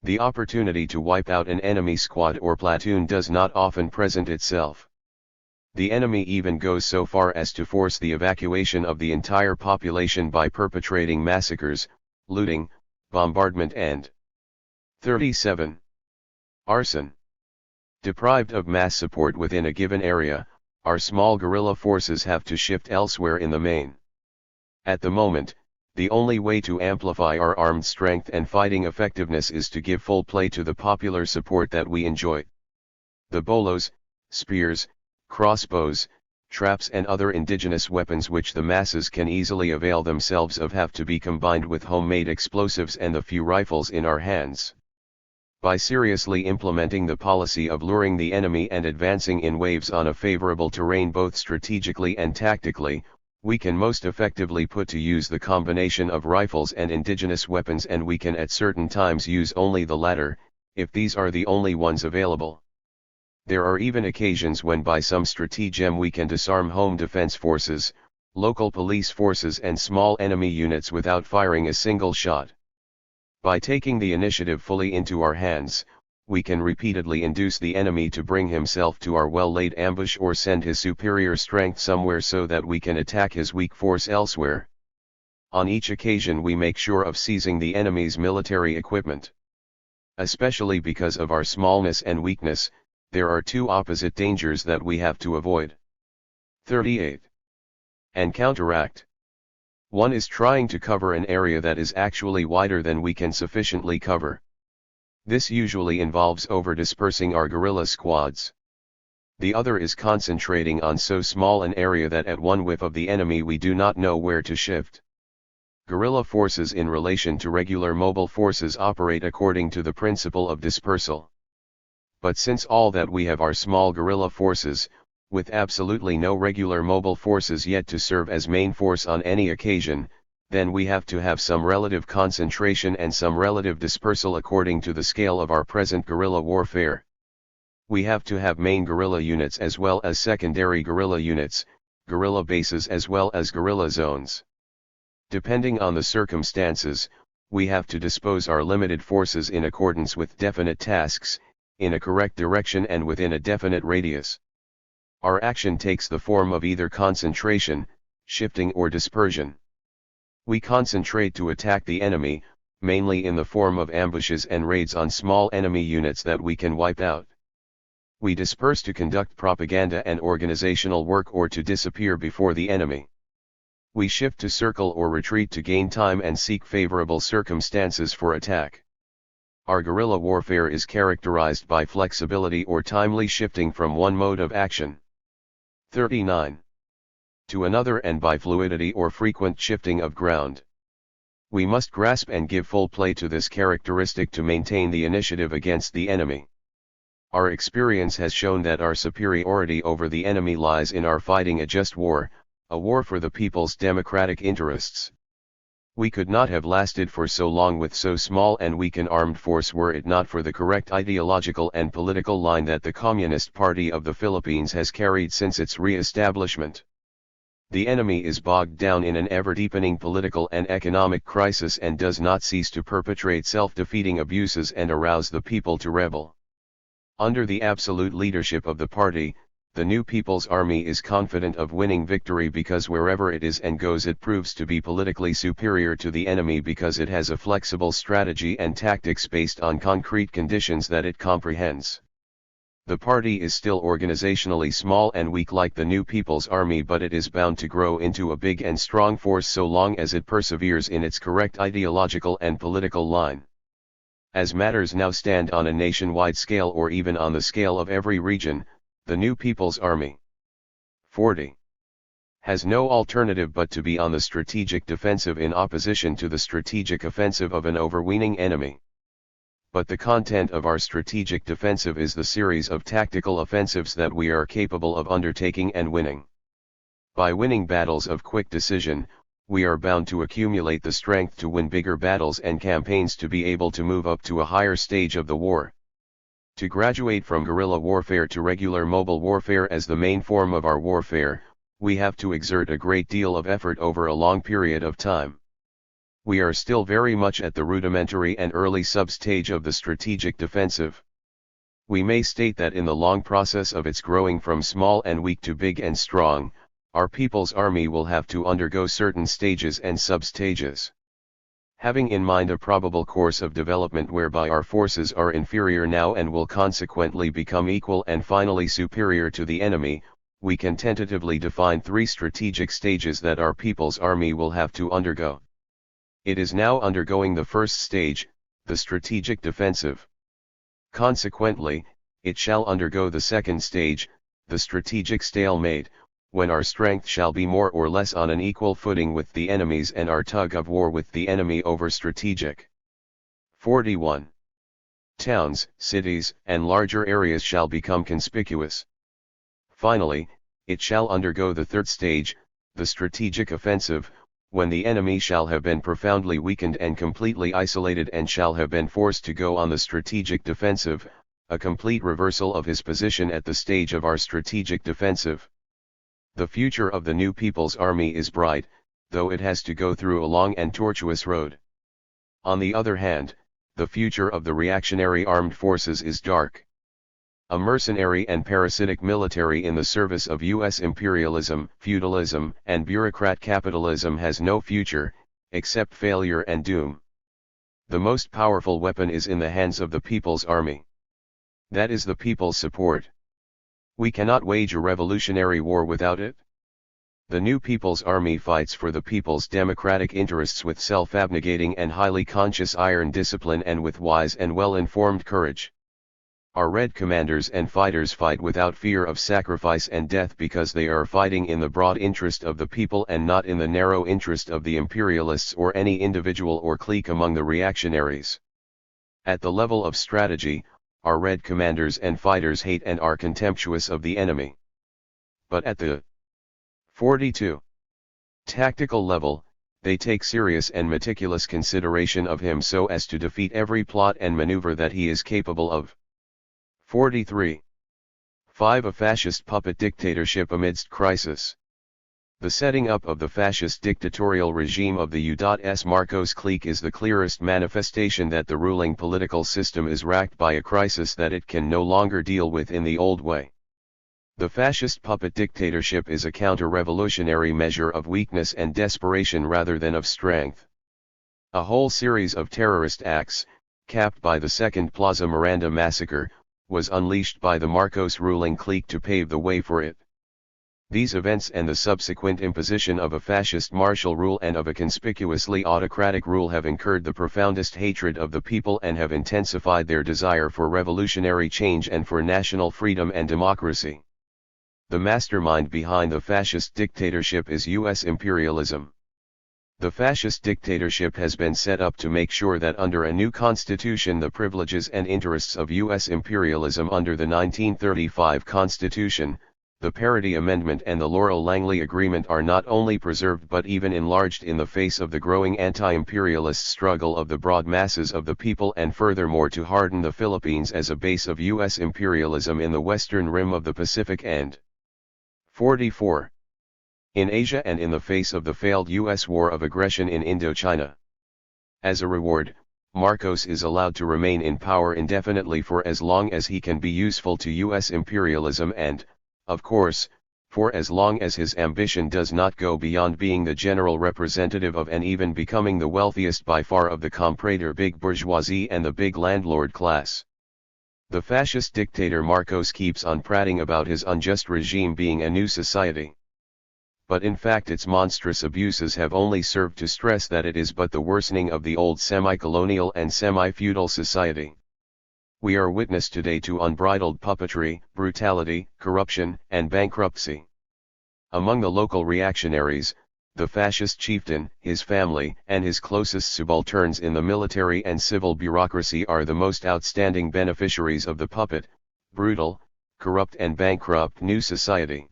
[SPEAKER 1] The opportunity to wipe out an enemy squad or platoon does not often present itself. The enemy even goes so far as to force the evacuation of the entire population by perpetrating massacres, looting, bombardment and 37. Arson. Deprived of mass support within a given area, our small guerrilla forces have to shift elsewhere in the main. At the moment, the only way to amplify our armed strength and fighting effectiveness is to give full play to the popular support that we enjoy. The bolos, spears, crossbows, traps and other indigenous weapons which the masses can easily avail themselves of have to be combined with homemade explosives and the few rifles in our hands. By seriously implementing the policy of luring the enemy and advancing in waves on a favorable terrain both strategically and tactically, we can most effectively put to use the combination of rifles and indigenous weapons, and we can at certain times use only the latter, if these are the only ones available. There are even occasions when by some stratagem we can disarm home defense forces, local police forces and small enemy units without firing a single shot. By taking the initiative fully into our hands, we can repeatedly induce the enemy to bring himself to our well-laid ambush or send his superior strength somewhere so that we can attack his weak force elsewhere. On each occasion we make sure of seizing the enemy's military equipment. Especially because of our smallness and weakness, there are two opposite dangers that we have to avoid. 38. And counteract. One is trying to cover an area that is actually wider than we can sufficiently cover. This usually involves over-dispersing our guerrilla squads. The other is concentrating on so small an area that at one whiff of the enemy we do not know where to shift. Guerrilla forces in relation to regular mobile forces operate according to the principle of dispersal. But since all that we have are small guerrilla forces, with absolutely no regular mobile forces yet to serve as main force on any occasion, then we have to have some relative concentration and some relative dispersal according to the scale of our present guerrilla warfare. We have to have main guerrilla units as well as secondary guerrilla units, guerrilla bases as well as guerrilla zones. Depending on the circumstances, we have to dispose our limited forces in accordance with definite tasks, in a correct direction and within a definite radius. Our action takes the form of either concentration, shifting or dispersion. We concentrate to attack the enemy, mainly in the form of ambushes and raids on small enemy units that we can wipe out. We disperse to conduct propaganda and organizational work or to disappear before the enemy. We shift to circle or retreat to gain time and seek favorable circumstances for attack. Our guerrilla warfare is characterized by flexibility or timely shifting from one mode of action 39 to another and by fluidity or frequent shifting of ground. We must grasp and give full play to this characteristic to maintain the initiative against the enemy. Our experience has shown that our superiority over the enemy lies in our fighting a just war, a war for the people's democratic interests. We could not have lasted for so long with so small and weak an armed force were it not for the correct ideological and political line that the Communist Party of the Philippines has carried since its re-establishment. The enemy is bogged down in an ever-deepening political and economic crisis and does not cease to perpetrate self-defeating abuses and arouse the people to rebel. Under the absolute leadership of the party, the new People's Army is confident of winning victory because wherever it is and goes it proves to be politically superior to the enemy because it has a flexible strategy and tactics based on concrete conditions that it comprehends. The party is still organizationally small and weak like the new People's Army, but it is bound to grow into a big and strong force so long as it perseveres in its correct ideological and political line. As matters now stand on a nationwide scale or even on the scale of every region, the new People's Army 40 has no alternative but to be on the strategic defensive in opposition to the strategic offensive of an overweening enemy. But the content of our strategic defensive is the series of tactical offensives that we are capable of undertaking and winning. By winning battles of quick decision, we are bound to accumulate the strength to win bigger battles and campaigns to be able to move up to a higher stage of the war. To graduate from guerrilla warfare to regular mobile warfare as the main form of our warfare, we have to exert a great deal of effort over a long period of time. We are still very much at the rudimentary and early sub-stage of the strategic defensive. We may state that in the long process of its growing from small and weak to big and strong, our People's Army will have to undergo certain stages and sub-stages. Having in mind a probable course of development whereby our forces are inferior now and will consequently become equal and finally superior to the enemy, we can tentatively define 3 strategic stages that our People's Army will have to undergo. It is now undergoing the first stage, the strategic defensive. Consequently, it shall undergo the second stage, the strategic stalemate, when our strength shall be more or less on an equal footing with the enemy's and our tug of war with the enemy over strategic. 41. Towns, cities, and larger areas shall become conspicuous. Finally, it shall undergo the third stage, the strategic offensive, when the enemy shall have been profoundly weakened and completely isolated and shall have been forced to go on the strategic defensive, a complete reversal of his position at the stage of our strategic defensive. The future of the new People's Army is bright, though it has to go through a long and tortuous road. On the other hand, the future of the reactionary armed forces is dark. A mercenary and parasitic military in the service of U.S. imperialism, feudalism, and bureaucrat capitalism has no future, except failure and doom. The most powerful weapon is in the hands of the People's Army. That is the people's support. We cannot wage a revolutionary war without it. The new People's Army fights for the people's democratic interests with self-abnegating and highly conscious iron discipline and with wise and well-informed courage. Our red commanders and fighters fight without fear of sacrifice and death because they are fighting in the broad interest of the people and not in the narrow interest of the imperialists or any individual or clique among the reactionaries. At the level of strategy, our red commanders and fighters hate and are contemptuous of the enemy. But at the 42. Tactical level, they take serious and meticulous consideration of him so as to defeat every plot and maneuver that he is capable of. 43. 5. A fascist puppet dictatorship amidst crisis. The setting up of the fascist dictatorial regime of the U.S. Marcos clique is the clearest manifestation that the ruling political system is racked by a crisis that it can no longer deal with in the old way. The fascist puppet dictatorship is a counter-revolutionary measure of weakness and desperation rather than of strength. A whole series of terrorist acts, capped by the Second Plaza Miranda massacre, was unleashed by the Marcos ruling clique to pave the way for it. These events and the subsequent imposition of a fascist martial rule and of a conspicuously autocratic rule have incurred the profoundest hatred of the people and have intensified their desire for revolutionary change and for national freedom and democracy. The mastermind behind the fascist dictatorship is U.S. imperialism. The fascist dictatorship has been set up to make sure that under a new constitution the privileges and interests of U.S. imperialism under the 1935 Constitution, the Parity Amendment and the Laurel-Langley Agreement are not only preserved but even enlarged in the face of the growing anti-imperialist struggle of the broad masses of the people, and furthermore to harden the Philippines as a base of U.S. imperialism in the western rim of the Pacific and 44. In Asia and in the face of the failed U.S. war of aggression in Indochina. As a reward, Marcos is allowed to remain in power indefinitely for as long as he can be useful to U.S. imperialism and, of course, for as long as his ambition does not go beyond being the general representative of and even becoming the wealthiest by far of the comprador big bourgeoisie and the big landlord class. The fascist dictator Marcos keeps on prating about his unjust regime being a new society. But in fact its monstrous abuses have only served to stress that it is but the worsening of the old semi-colonial and semi-feudal society. We are witness today to unbridled puppetry, brutality, corruption, and bankruptcy. Among the local reactionaries, the fascist chieftain, his family, and his closest subalterns in the military and civil bureaucracy are the most outstanding beneficiaries of the puppet, brutal, corrupt and bankrupt new society.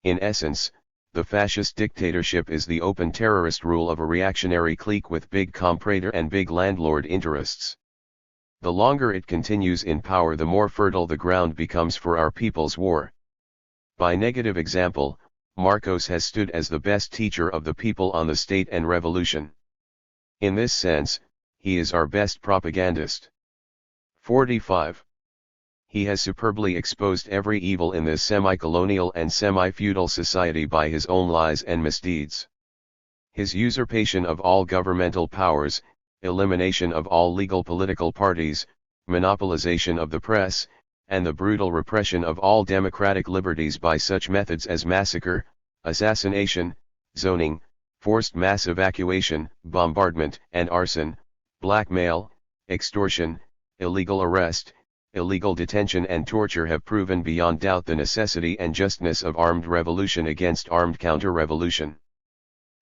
[SPEAKER 1] In essence, the fascist dictatorship is the open terrorist rule of a reactionary clique with big comprador and big landlord interests. The longer it continues in power, the more fertile the ground becomes for our people's war. By negative example, Marcos has stood as the best teacher of the people on the state and revolution. In this sense, he is our best propagandist. 45. He has superbly exposed every evil in this semi-colonial and semi-feudal society by his own lies and misdeeds. His usurpation of all governmental powers, elimination of all legal political parties, monopolization of the press, and the brutal repression of all democratic liberties by such methods as massacre, assassination, zoning, forced mass evacuation, bombardment and arson, blackmail, extortion, illegal arrest, illegal detention and torture have proven beyond doubt the necessity and justness of armed revolution against armed counter-revolution.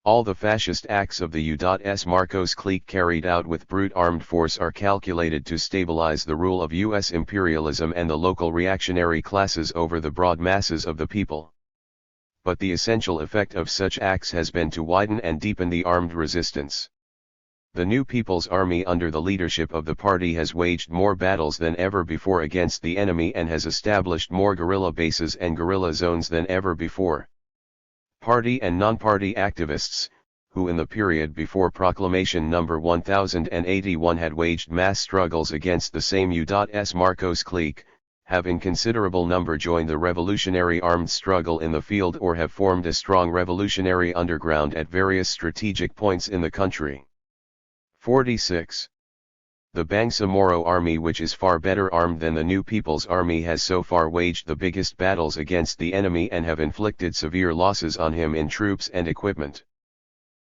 [SPEAKER 1] All the fascist acts of the U.S. Marcos clique carried out with brute armed force are calculated to stabilize the rule of U.S. imperialism and the local reactionary classes over the broad masses of the people. But the essential effect of such acts has been to widen and deepen the armed resistance. The new People's Army under the leadership of the party has waged more battles than ever before against the enemy and has established more guerrilla bases and guerrilla zones than ever before. Party and non-party activists, who in the period before Proclamation No. 1081 had waged mass struggles against the same U.S. Marcos clique, have in considerable number joined the revolutionary armed struggle in the field or have formed a strong revolutionary underground at various strategic points in the country. 46. The Bangsamoro Army, which is far better armed than the New People's Army, has so far waged the biggest battles against the enemy and have inflicted severe losses on him in troops and equipment.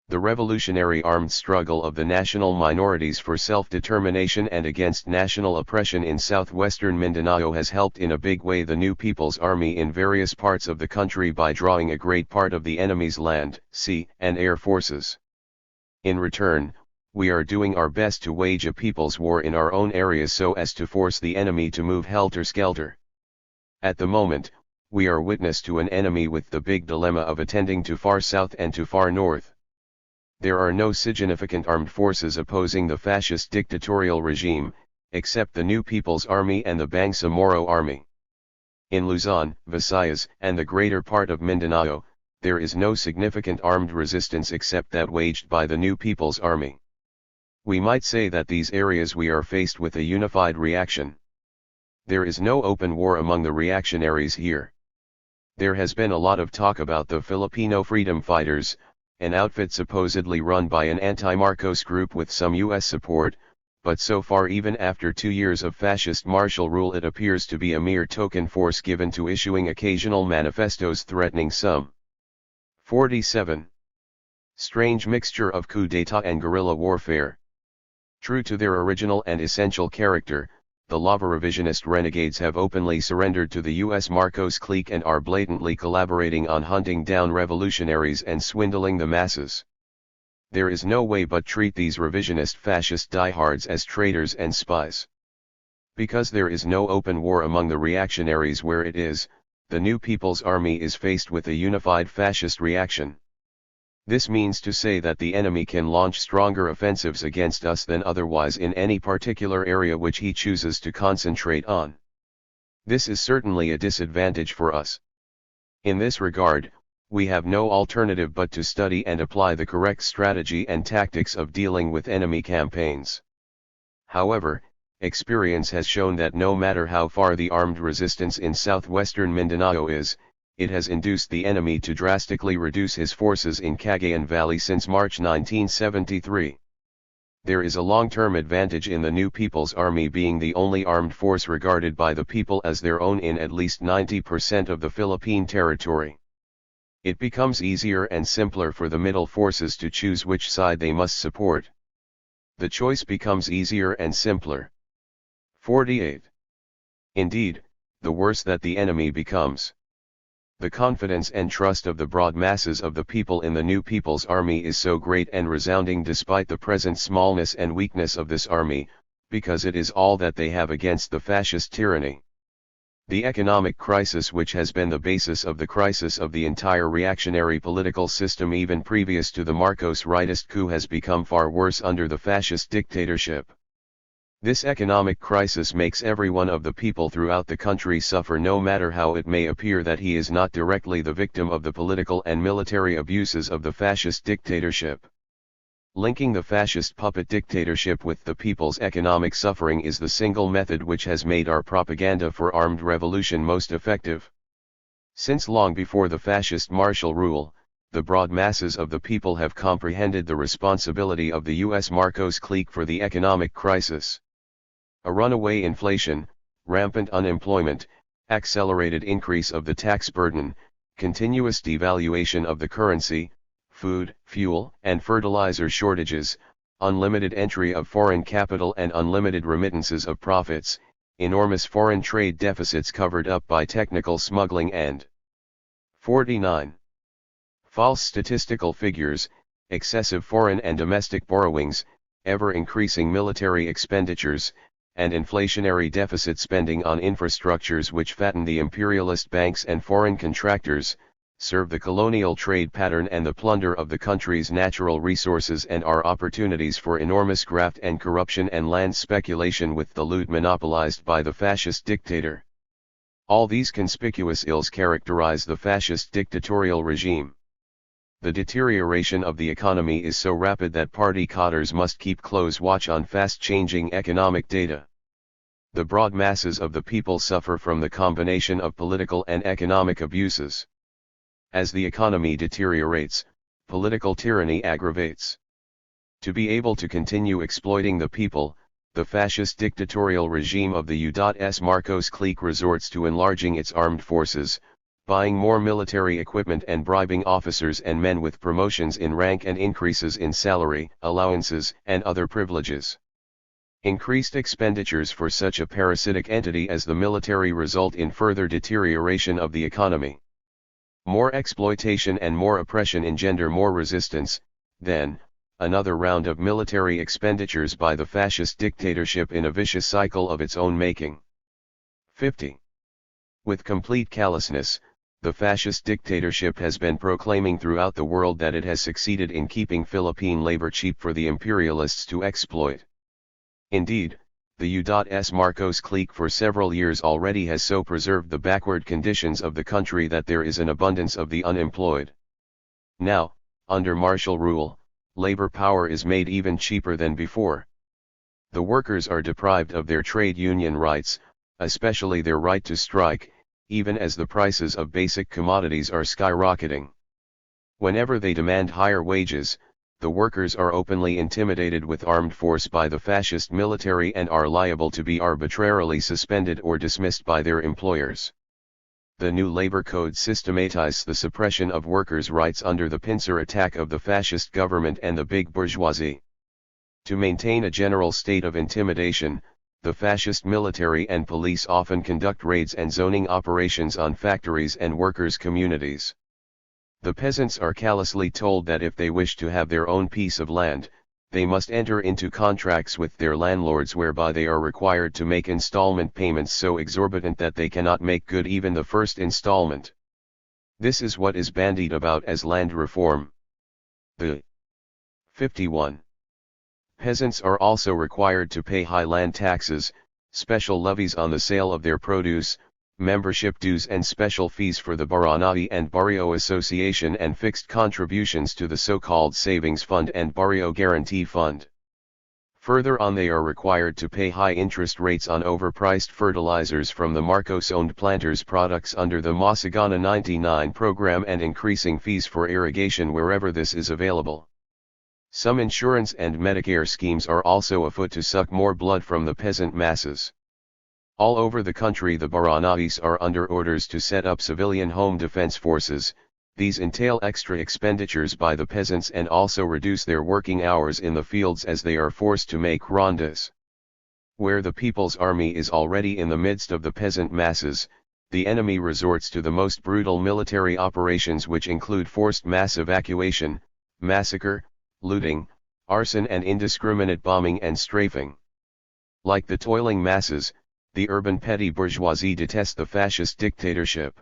[SPEAKER 1] The revolutionary armed struggle of the national minorities for self-determination and against national oppression in southwestern Mindanao has helped in a big way the New People's Army in various parts of the country by drawing a great part of the enemy's land, sea, and air forces. In return, we are doing our best to wage a people's war in our own areas so as to force the enemy to move helter-skelter. At the moment, we are witness to an enemy with the big dilemma of attending to far south and to far north. There are no significant armed forces opposing the fascist dictatorial regime, except the New People's Army and the Bangsamoro Army. In Luzon, Visayas, and the greater part of Mindanao, there is no significant armed resistance except that waged by the New People's Army. We might say that these areas we are faced with a unified reaction. There is no open war among the reactionaries here. There has been a lot of talk about the Filipino Freedom Fighters, an outfit supposedly run by an anti-Marcos group with some US support, but so far even after 2 years of fascist martial rule it appears to be a mere token force given to issuing occasional manifestos threatening some. 47. Strange mixture of coup d'état and guerrilla warfare. True to their original and essential character, the lava revisionist renegades have openly surrendered to the US Marcos clique and are blatantly collaborating on hunting down revolutionaries and swindling the masses. There is no way but treat these revisionist fascist diehards as traitors and spies. Because there is no open war among the reactionaries where it is, the New People's Army is faced with a unified fascist reaction. This means to say that the enemy can launch stronger offensives against us than otherwise in any particular area which he chooses to concentrate on. This is certainly a disadvantage for us. In this regard, we have no alternative but to study and apply the correct strategy and tactics of dealing with enemy campaigns. However, experience has shown that no matter how far the armed resistance in southwestern Mindanao is, it has induced the enemy to drastically reduce his forces in Cagayan Valley since March 1973. There is a long-term advantage in the New People's Army being the only armed force regarded by the people as their own in at least 90% of the Philippine territory. It becomes easier and simpler for the middle forces to choose which side they must support. The choice becomes easier and simpler. 48. Indeed, the worse that the enemy becomes. The confidence and trust of the broad masses of the people in the New People's Army is so great and resounding despite the present smallness and weakness of this army, because it is all that they have against the fascist tyranny. The economic crisis which has been the basis of the crisis of the entire reactionary political system even previous to the Marcos rightist coup has become far worse under the fascist dictatorship. This economic crisis makes every one of the people throughout the country suffer no matter how it may appear that he is not directly the victim of the political and military abuses of the fascist dictatorship. Linking the fascist puppet dictatorship with the people's economic suffering is the single method which has made our propaganda for armed revolution most effective. Since long before the fascist martial rule, the broad masses of the people have comprehended the responsibility of the US Marcos clique for the economic crisis. A runaway inflation, rampant unemployment, accelerated increase of the tax burden, continuous devaluation of the currency, food, fuel, and fertilizer shortages, unlimited entry of foreign capital and unlimited remittances of profits, enormous foreign trade deficits covered up by technical smuggling and 49. False statistical figures, excessive foreign and domestic borrowings, ever-increasing military expenditures, and inflationary deficit spending on infrastructures which fatten the imperialist banks and foreign contractors, serve the colonial trade pattern and the plunder of the country's natural resources and are opportunities for enormous graft and corruption and land speculation with the loot monopolized by the fascist dictator. All these conspicuous ills characterize the fascist dictatorial regime. The deterioration of the economy is so rapid that party codders must keep close watch on fast-changing economic data. The broad masses of the people suffer from the combination of political and economic abuses. As the economy deteriorates, political tyranny aggravates. To be able to continue exploiting the people, the fascist dictatorial regime of the U.S. Marcos clique resorts to enlarging its armed forces, buying more military equipment and bribing officers and men with promotions in rank and increases in salary, allowances, and other privileges. Increased expenditures for such a parasitic entity as the military result in further deterioration of the economy. More exploitation and more oppression engender more resistance, then, another round of military expenditures by the fascist dictatorship in a vicious cycle of its own making. 50. With complete callousness, the fascist dictatorship has been proclaiming throughout the world that it has succeeded in keeping Philippine labor cheap for the imperialists to exploit. Indeed, the U.S. Marcos clique for several years already has so preserved the backward conditions of the country that there is an abundance of the unemployed. Now, under martial rule, labor power is made even cheaper than before. The workers are deprived of their trade union rights, especially their right to strike, even as the prices of basic commodities are skyrocketing. Whenever they demand higher wages, the workers are openly intimidated with armed force by the fascist military and are liable to be arbitrarily suspended or dismissed by their employers. The new labor code systematizes the suppression of workers' rights under the pincer attack of the fascist government and the big bourgeoisie. To maintain a general state of intimidation, the fascist military and police often conduct raids and zoning operations on factories and workers' communities. The peasants are callously told that if they wish to have their own piece of land, they must enter into contracts with their landlords whereby they are required to make installment payments so exorbitant that they cannot make good even the first installment. This is what is bandied about as land reform. The 51. Peasants are also required to pay high land taxes, special levies on the sale of their produce, membership dues and special fees for the Baranai and Barrio Association and fixed contributions to the so-called Savings Fund and Barrio Guarantee Fund. Further on, they are required to pay high interest rates on overpriced fertilizers from the Marcos-owned planters' products under the Masagana 99 program and increasing fees for irrigation wherever this is available. Some insurance and Medicare schemes are also afoot to suck more blood from the peasant masses. All over the country the Baranais are under orders to set up civilian home defense forces. These entail extra expenditures by the peasants and also reduce their working hours in the fields as they are forced to make rondas. Where the People's Army is already in the midst of the peasant masses, the enemy resorts to the most brutal military operations which include forced mass evacuation, massacre, looting, arson and indiscriminate bombing and strafing. Like the toiling masses, the urban petty bourgeoisie detest the fascist dictatorship.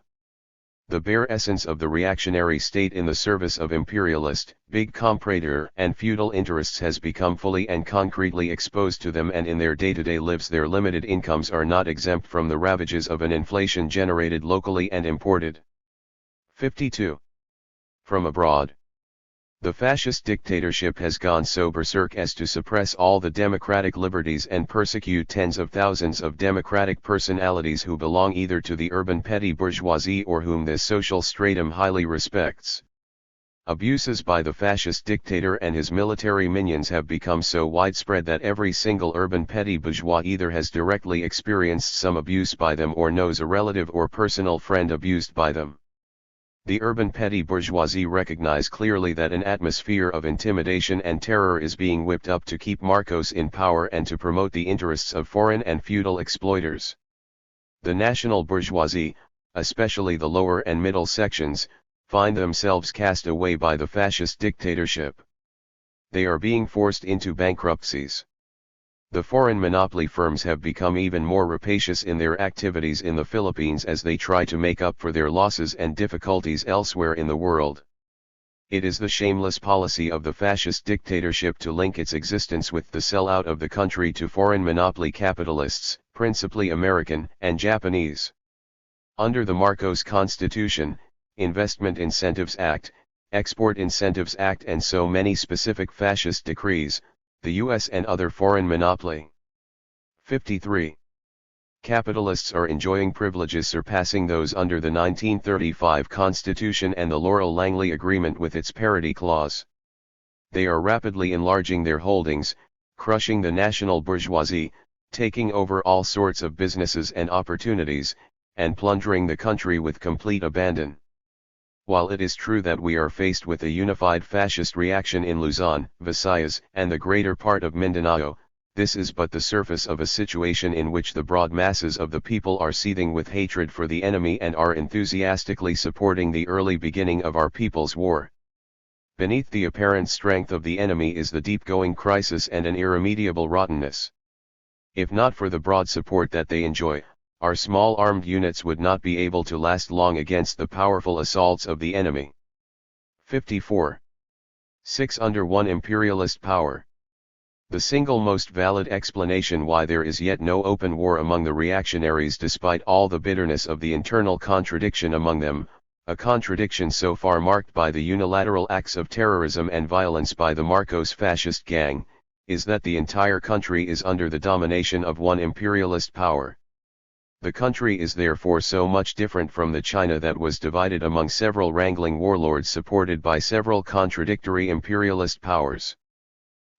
[SPEAKER 1] The bare essence of the reactionary state in the service of imperialist, big comprador and feudal interests has become fully and concretely exposed to them, and in their day-to-day lives their limited incomes are not exempt from the ravages of an inflation generated locally and imported. 52. From abroad. The fascist dictatorship has gone so berserk as to suppress all the democratic liberties and persecute tens of thousands of democratic personalities who belong either to the urban petty bourgeoisie or whom this social stratum highly respects. Abuses by the fascist dictator and his military minions have become so widespread that every single urban petty bourgeois either has directly experienced some abuse by them or knows a relative or personal friend abused by them. The urban petty bourgeoisie recognize clearly that an atmosphere of intimidation and terror is being whipped up to keep Marcos in power and to promote the interests of foreign and feudal exploiters. The national bourgeoisie, especially the lower and middle sections, find themselves cast away by the fascist dictatorship. They are being forced into bankruptcies. The foreign monopoly firms have become even more rapacious in their activities in the Philippines as they try to make up for their losses and difficulties elsewhere in the world. It is the shameless policy of the fascist dictatorship to link its existence with the sellout of the country to foreign monopoly capitalists, principally American and Japanese. Under the Marcos Constitution, Investment Incentives Act, Export Incentives Act and so many specific fascist decrees, the U.S. and other foreign monopoly. 53. Capitalists are enjoying privileges surpassing those under the 1935 Constitution and the Laurel-Langley Agreement with its parity clause. They are rapidly enlarging their holdings, crushing the national bourgeoisie, taking over all sorts of businesses and opportunities, and plundering the country with complete abandon. While it is true that we are faced with a unified fascist reaction in Luzon, Visayas, and the greater part of Mindanao, this is but the surface of a situation in which the broad masses of the people are seething with hatred for the enemy and are enthusiastically supporting the early beginning of our people's war. Beneath the apparent strength of the enemy is the deep-going crisis and an irremediable rottenness. If not for the broad support that they enjoy, our small armed units would not be able to last long against the powerful assaults of the enemy. 54. 6 under one imperialist power. The single most valid explanation why there is yet no open war among the reactionaries despite all the bitterness of the internal contradiction among them, A contradiction so far marked by the unilateral acts of terrorism and violence by the Marcos fascist gang, is that the entire country is under the domination of one imperialist power. The country is therefore so much different from the China that was divided among several wrangling warlords supported by several contradictory imperialist powers.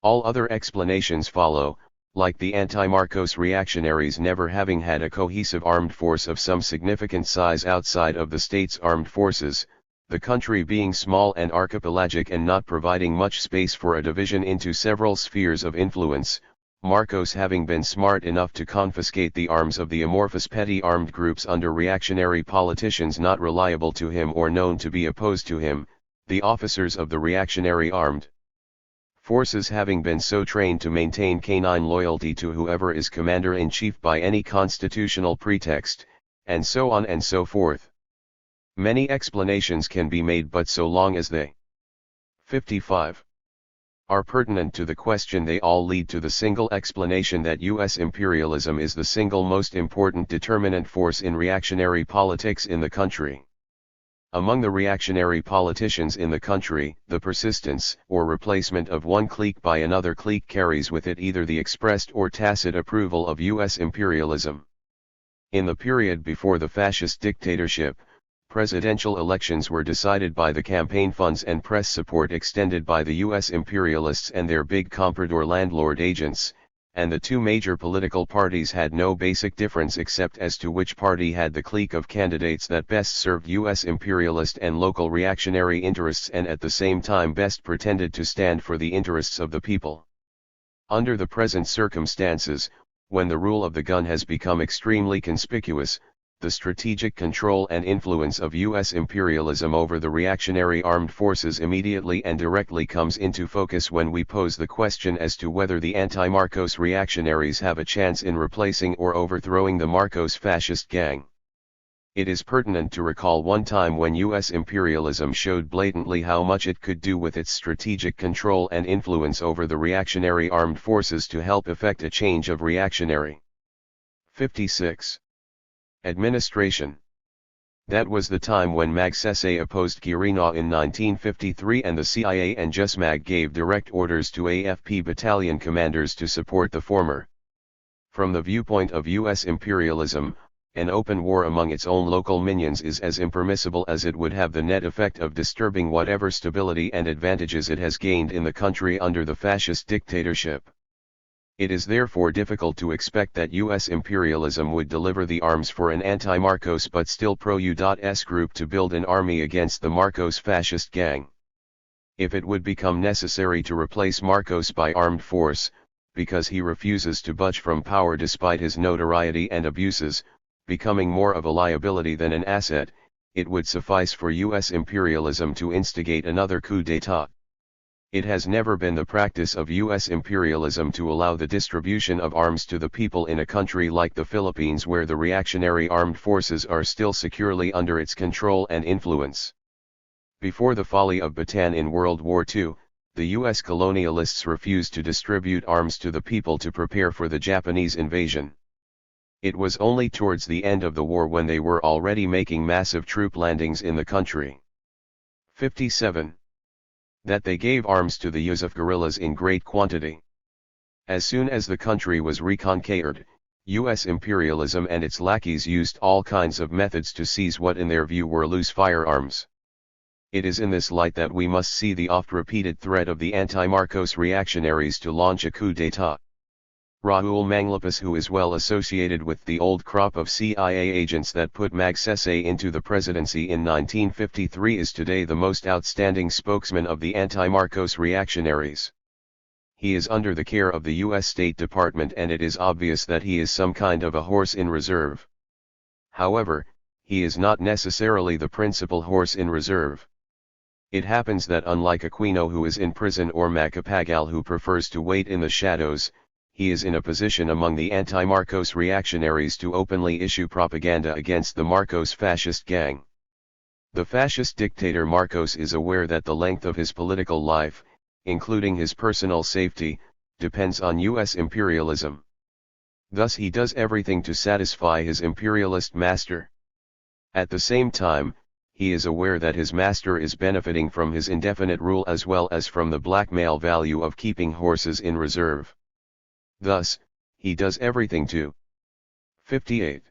[SPEAKER 1] All other explanations follow, like the anti-Marcos reactionaries never having had a cohesive armed force of some significant size outside of the state's armed forces, the country being small and archipelagic and not providing much space for a division into several spheres of influence, Marcos having been smart enough to confiscate the arms of the amorphous petty armed groups under reactionary politicians not reliable to him or known to be opposed to him, the officers of the reactionary armed forces having been so trained to maintain canine loyalty to whoever is commander-in-chief by any constitutional pretext, and so on and so forth. Many explanations can be made, but so long as they 55 are pertinent to the question, they all lead to the single explanation that U.S. imperialism is the single most important determinant force in reactionary politics in the country. Among the reactionary politicians in the country, the persistence or replacement of one clique by another clique carries with it either the expressed or tacit approval of U.S. imperialism. In the period before the fascist dictatorship, presidential elections were decided by the campaign funds and press support extended by the U.S. imperialists and their big comprador landlord agents, and the two major political parties had no basic difference except as to which party had the clique of candidates that best served U.S. imperialist and local reactionary interests and at the same time best pretended to stand for the interests of the people. Under the present circumstances, when the rule of the gun has become extremely conspicuous, the strategic control and influence of U.S. imperialism over the reactionary armed forces immediately and directly comes into focus when we pose the question as to whether the anti-Marcos reactionaries have a chance in replacing or overthrowing the Marcos fascist gang. It is pertinent to recall one time when U.S. imperialism showed blatantly how much it could do with its strategic control and influence over the reactionary armed forces to help effect a change of reactionary 56 administration. That was the time when Magsaysay opposed Quirino in 1953 and the CIA and JUSMAG gave direct orders to AFP battalion commanders to support the former. From the viewpoint of U.S. imperialism, an open war among its own local minions is as impermissible as it would have the net effect of disturbing whatever stability and advantages it has gained in the country under the fascist dictatorship. It is therefore difficult to expect that U.S. imperialism would deliver the arms for an anti-Marcos but still pro-U.S. group to build an army against the Marcos fascist gang. If it would become necessary to replace Marcos by armed force, because he refuses to budge from power despite his notoriety and abuses, becoming more of a liability than an asset, it would suffice for U.S. imperialism to instigate another coup d'état. It has never been the practice of U.S. imperialism to allow the distribution of arms to the people in a country like the Philippines where the reactionary armed forces are still securely under its control and influence. Before the folly of Bataan in World War II, the U.S. colonialists refused to distribute arms to the people to prepare for the Japanese invasion. It was only towards the end of the war, when they were already making massive troop landings in the country, 57, that they gave arms to the Yusuf guerrillas in great quantity. As soon as the country was reconquered, U.S. imperialism and its lackeys used all kinds of methods to seize what in their view were loose firearms. It is in this light that we must see the oft-repeated threat of the anti-Marcos reactionaries to launch a coup d'état. Raul Manglapus, who is well associated with the old crop of CIA agents that put Magsaysay into the presidency in 1953, is today the most outstanding spokesman of the anti-Marcos reactionaries. He is under the care of the U.S. State Department, and it is obvious that he is some kind of a horse in reserve. However, he is not necessarily the principal horse in reserve. It happens that unlike Aquino, who is in prison, or Macapagal, who prefers to wait in the shadows, he is in a position among the anti-Marcos reactionaries to openly issue propaganda against the Marcos fascist gang. The fascist dictator Marcos is aware that the length of his political life, including his personal safety, depends on U.S. imperialism. Thus he does everything to satisfy his imperialist master. At the same time, he is aware that his master is benefiting from his indefinite rule as well as from the blackmail value of keeping horses in reserve. Thus, he does everything to 58.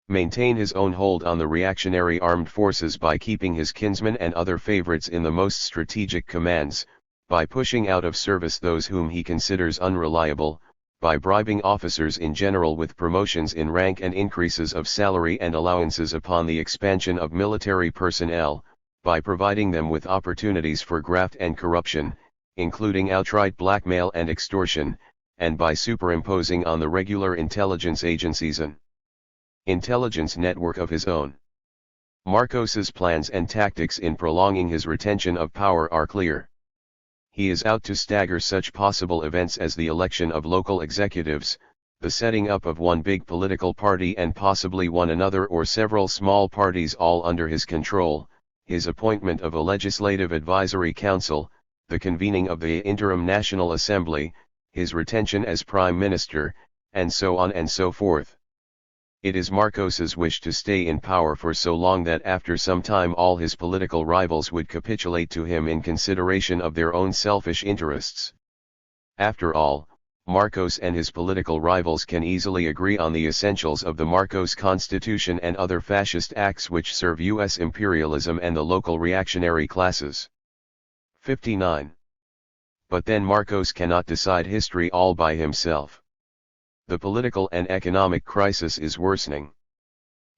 [SPEAKER 1] Maintain his own hold on the reactionary armed forces by keeping his kinsmen and other favorites in the most strategic commands, by pushing out of service those whom he considers unreliable, by bribing officers in general with promotions in rank and increases of salary and allowances upon the expansion of military personnel, by providing them with opportunities for graft and corruption, including outright blackmail and extortion, and by superimposing on the regular intelligence agencies an intelligence network of his own. Marcos's plans and tactics in prolonging his retention of power are clear. He is out to stagger such possible events as the election of local executives, the setting up of one big political party and possibly one another or several small parties all under his control, his appointment of a legislative advisory council, the convening of the interim National Assembly, his retention as Prime Minister, and so on and so forth. It is Marcos's wish to stay in power for so long that after some time all his political rivals would capitulate to him in consideration of their own selfish interests. After all, Marcos and his political rivals can easily agree on the essentials of the Marcos Constitution and other fascist acts which serve U.S. imperialism and the local reactionary classes. 59. But then Marcos cannot decide history all by himself. The political and economic crisis is worsening.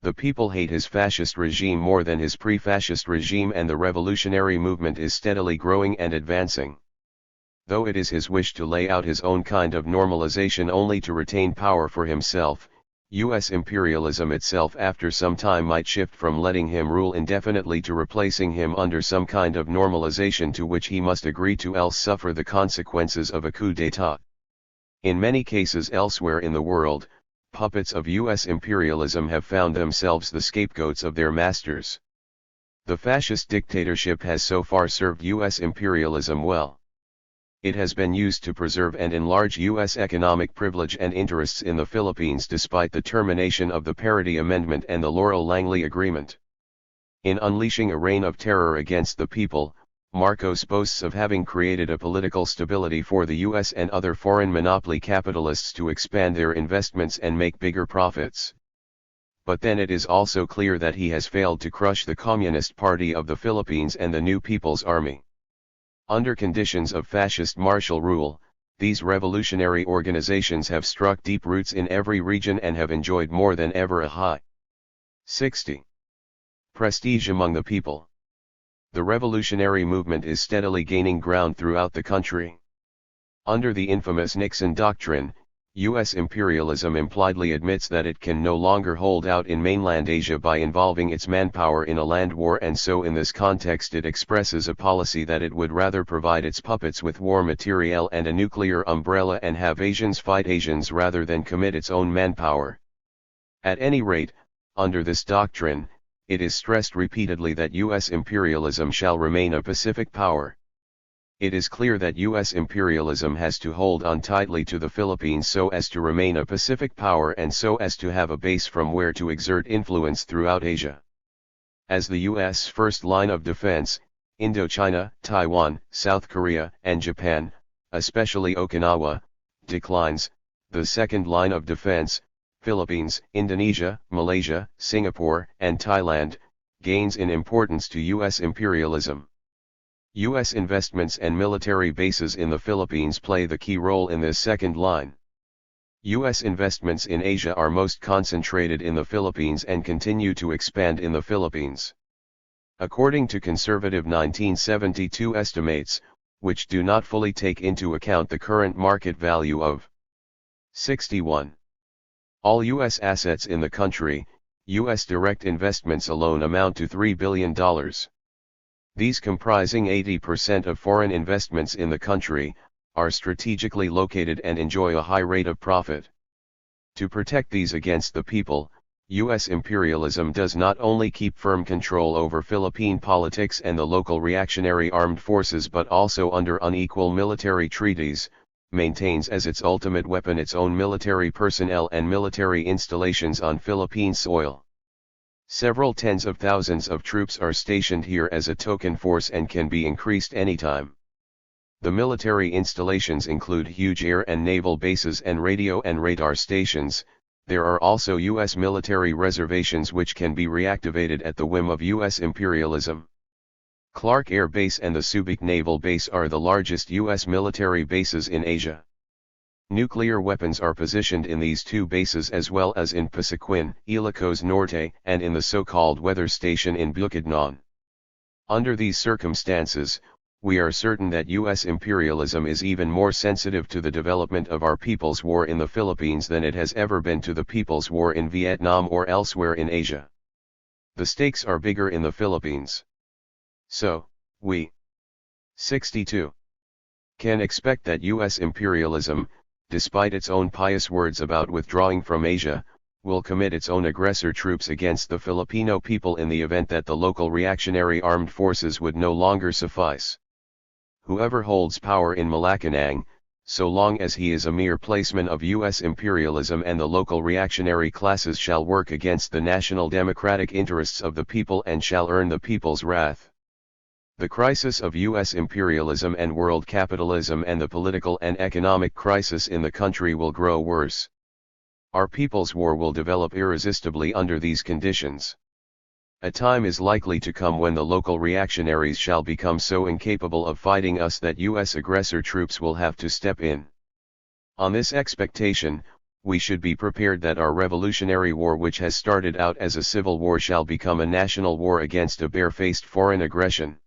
[SPEAKER 1] The people hate his fascist regime more than his pre-fascist regime, and the revolutionary movement is steadily growing and advancing. Though it is his wish to lay out his own kind of normalization only to retain power for himself, U.S. imperialism itself after some time might shift from letting him rule indefinitely to replacing him under some kind of normalization to which he must agree to, else suffer the consequences of a coup d'état. In many cases elsewhere in the world, puppets of U.S. imperialism have found themselves the scapegoats of their masters. The fascist dictatorship has so far served U.S. imperialism well. It has been used to preserve and enlarge U.S. economic privilege and interests in the Philippines despite the termination of the Parity Amendment and the Laurel-Langley Agreement. In unleashing a reign of terror against the people, Marcos boasts of having created a political stability for the U.S. and other foreign monopoly capitalists to expand their investments and make bigger profits. But then it is also clear that he has failed to crush the Communist Party of the Philippines and the New People's Army. Under conditions of fascist martial rule, these revolutionary organizations have struck deep roots in every region and have enjoyed more than ever a high 60. prestige among the people. The revolutionary movement is steadily gaining ground throughout the country. Under the infamous Nixon Doctrine, U.S. imperialism impliedly admits that it can no longer hold out in mainland Asia by involving its manpower in a land war, and so in this context it expresses a policy that it would rather provide its puppets with war materiel and a nuclear umbrella and have Asians fight Asians rather than commit its own manpower. At any rate, under this doctrine, it is stressed repeatedly that U.S. imperialism shall remain a Pacific power. It is clear that U.S. imperialism has to hold on tightly to the Philippines so as to remain a Pacific power and so as to have a base from where to exert influence throughout Asia. As the U.S. first line of defense, Indochina, Taiwan, South Korea, and Japan, especially Okinawa, declines, the second line of defense, Philippines, Indonesia, Malaysia, Singapore, and Thailand, gains in importance to U.S. imperialism. U.S. investments and military bases in the Philippines play the key role in this second line. U.S. investments in Asia are most concentrated in the Philippines and continue to expand in the Philippines. According to conservative 1972 estimates, which do not fully take into account the current market value of 61. All U.S. assets in the country, U.S. direct investments alone amount to $3 billion. These, comprising 80% of foreign investments in the country, are strategically located and enjoy a high rate of profit. To protect these against the people, U.S. imperialism does not only keep firm control over Philippine politics and the local reactionary armed forces but also, under unequal military treaties, maintains as its ultimate weapon its own military personnel and military installations on Philippine soil. Several tens of thousands of troops are stationed here as a token force and can be increased anytime. The military installations include huge air and naval bases and radio and radar stations. There are also U.S. military reservations which can be reactivated at the whim of U.S. imperialism. Clark Air Base and the Subic Naval Base are the largest U.S. military bases in Asia. Nuclear weapons are positioned in these two bases as well as in Pasaquin, Ilocos Norte, and in the so-called weather station in Bukidnon. Under these circumstances, we are certain that U.S. imperialism is even more sensitive to the development of our People's War in the Philippines than it has ever been to the People's War in Vietnam or elsewhere in Asia. The stakes are bigger in the Philippines. So, we 62 can expect that U.S. imperialism, despite its own pious words about withdrawing from Asia, will commit its own aggressor troops against the Filipino people in the event that the local reactionary armed forces would no longer suffice. Whoever holds power in Malacanang, so long as he is a mere placeman of U.S. imperialism and the local reactionary classes shall work against the national democratic interests of the people and shall earn the people's wrath. The crisis of U.S. imperialism and world capitalism and the political and economic crisis in the country will grow worse. Our People's War will develop irresistibly under these conditions. A time is likely to come when the local reactionaries shall become so incapable of fighting us that U.S. aggressor troops will have to step in. On this expectation, we should be prepared that our revolutionary war, which has started out as a civil war, shall become a national war against a barefaced foreign aggression.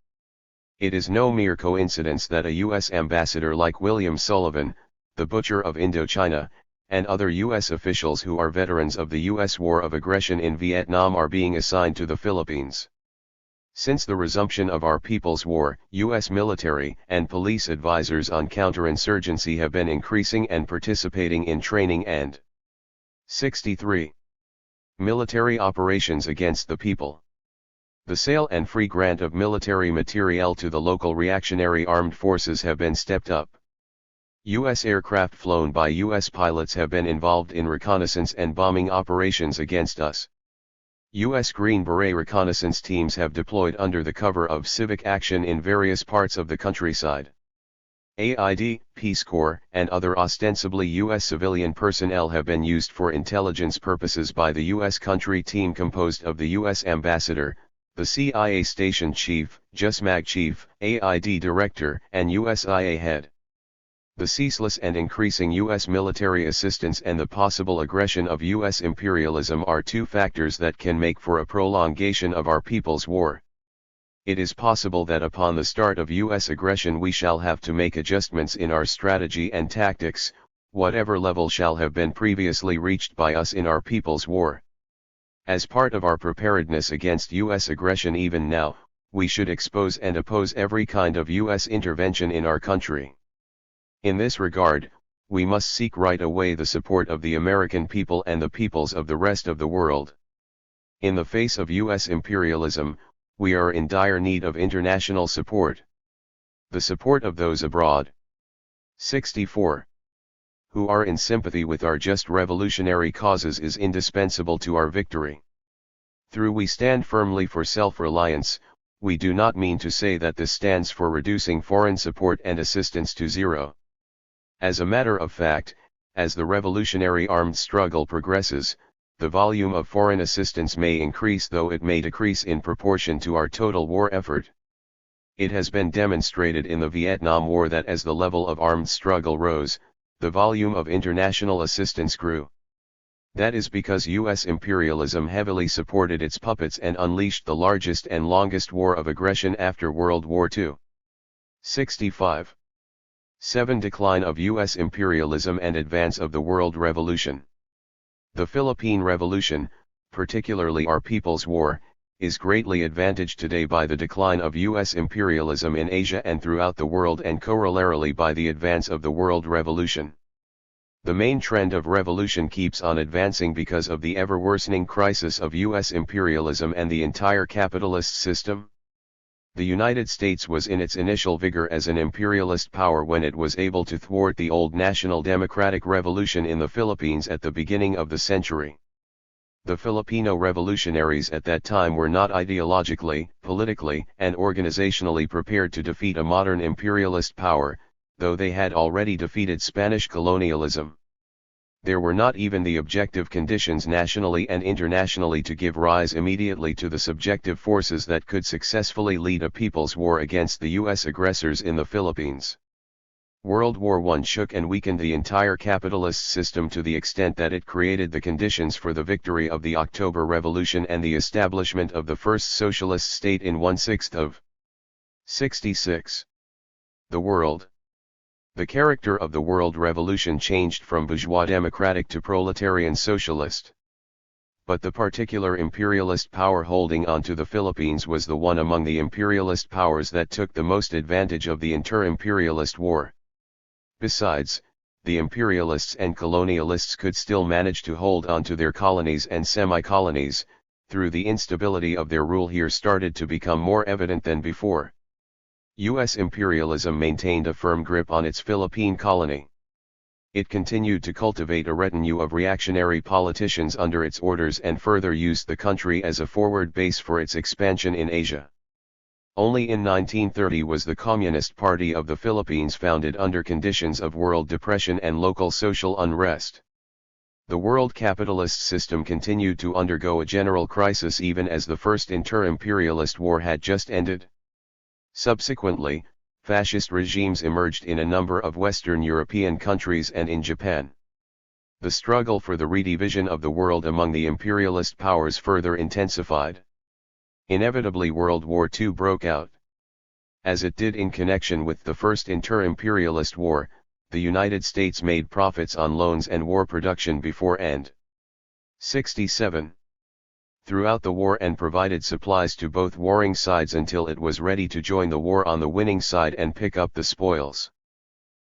[SPEAKER 1] It is no mere coincidence that a U.S. ambassador like William Sullivan, the butcher of Indochina, and other U.S. officials who are veterans of the U.S. war of aggression in Vietnam are being assigned to the Philippines. Since the resumption of our People's War, U.S. military and police advisors on counterinsurgency have been increasing and participating in training and 63 military operations against the people. The sale and free grant of military materiel to the local reactionary armed forces have been stepped up. U.S. aircraft flown by U.S. pilots have been involved in reconnaissance and bombing operations against us. U.S. Green Beret reconnaissance teams have deployed under the cover of civic action in various parts of the countryside. AID, Peace Corps, and other ostensibly U.S. civilian personnel have been used for intelligence purposes by the U.S. country team composed of the U.S. ambassador, the CIA station chief, JUSMAG chief, AID director, and USIA head. The ceaseless and increasing U.S. military assistance and the possible aggression of U.S. imperialism are two factors that can make for a prolongation of our People's War. It is possible that upon the start of U.S. aggression we shall have to make adjustments in our strategy and tactics, whatever level shall have been previously reached by us in our People's War. As part of our preparedness against U.S. aggression even now, we should expose and oppose every kind of U.S. intervention in our country. In this regard, we must seek right away the support of the American people and the peoples of the rest of the world. In the face of U.S. imperialism, we are in dire need of international support. The support of those abroad. 64. Who are in sympathy with our just revolutionary causes is indispensable to our victory. Through we stand firmly for self-reliance, we do not mean to say that this stands for reducing foreign support and assistance to zero. As a matter of fact, as the revolutionary armed struggle progresses, the volume of foreign assistance may increase, though it may decrease in proportion to our total war effort. It has been demonstrated in the Vietnam War that as the level of armed struggle rose, the volume of international assistance grew. That is because U.S. imperialism heavily supported its puppets and unleashed the largest and longest war of aggression after World War II. 65. 7. Decline of U.S. imperialism and advance of the World Revolution. The Philippine Revolution, particularly our People's War, is greatly advantaged today by the decline of U.S. imperialism in Asia and throughout the world, and corollarily by the advance of the World Revolution. The main trend of revolution keeps on advancing because of the ever-worsening crisis of U.S. imperialism and the entire capitalist system. The United States was in its initial vigor as an imperialist power when it was able to thwart the old national democratic revolution in the Philippines at the beginning of the century. The Filipino revolutionaries at that time were not ideologically, politically, and organizationally prepared to defeat a modern imperialist power, though they had already defeated Spanish colonialism. There were not even the objective conditions nationally and internationally to give rise immediately to the subjective forces that could successfully lead a people's war against the U.S. aggressors in the Philippines. World War I shook and weakened the entire capitalist system to the extent that it created the conditions for the victory of the October Revolution and the establishment of the first socialist state in 1/6/66. The world. The character of the World Revolution changed from bourgeois democratic to proletarian socialist. But the particular imperialist power holding on to the Philippines was the one among the imperialist powers that took the most advantage of the inter-imperialist war. Besides, the imperialists and colonialists could still manage to hold on to their colonies and semi-colonies, though the instability of their rule here started to become more evident than before. U.S. imperialism maintained a firm grip on its Philippine colony. It continued to cultivate a retinue of reactionary politicians under its orders and further used the country as a forward base for its expansion in Asia. Only in 1930 was the Communist Party of the Philippines founded under conditions of world depression and local social unrest. The world capitalist system continued to undergo a general crisis even as the first inter-imperialist war had just ended. Subsequently, fascist regimes emerged in a number of Western European countries and in Japan. The struggle for the redivision of the world among the imperialist powers further intensified. Inevitably World War II broke out. As it did in connection with the first inter-imperialist war, the United States made profits on loans and war production before and 67. Throughout the war and provided supplies to both warring sides until it was ready to join the war on the winning side and pick up the spoils.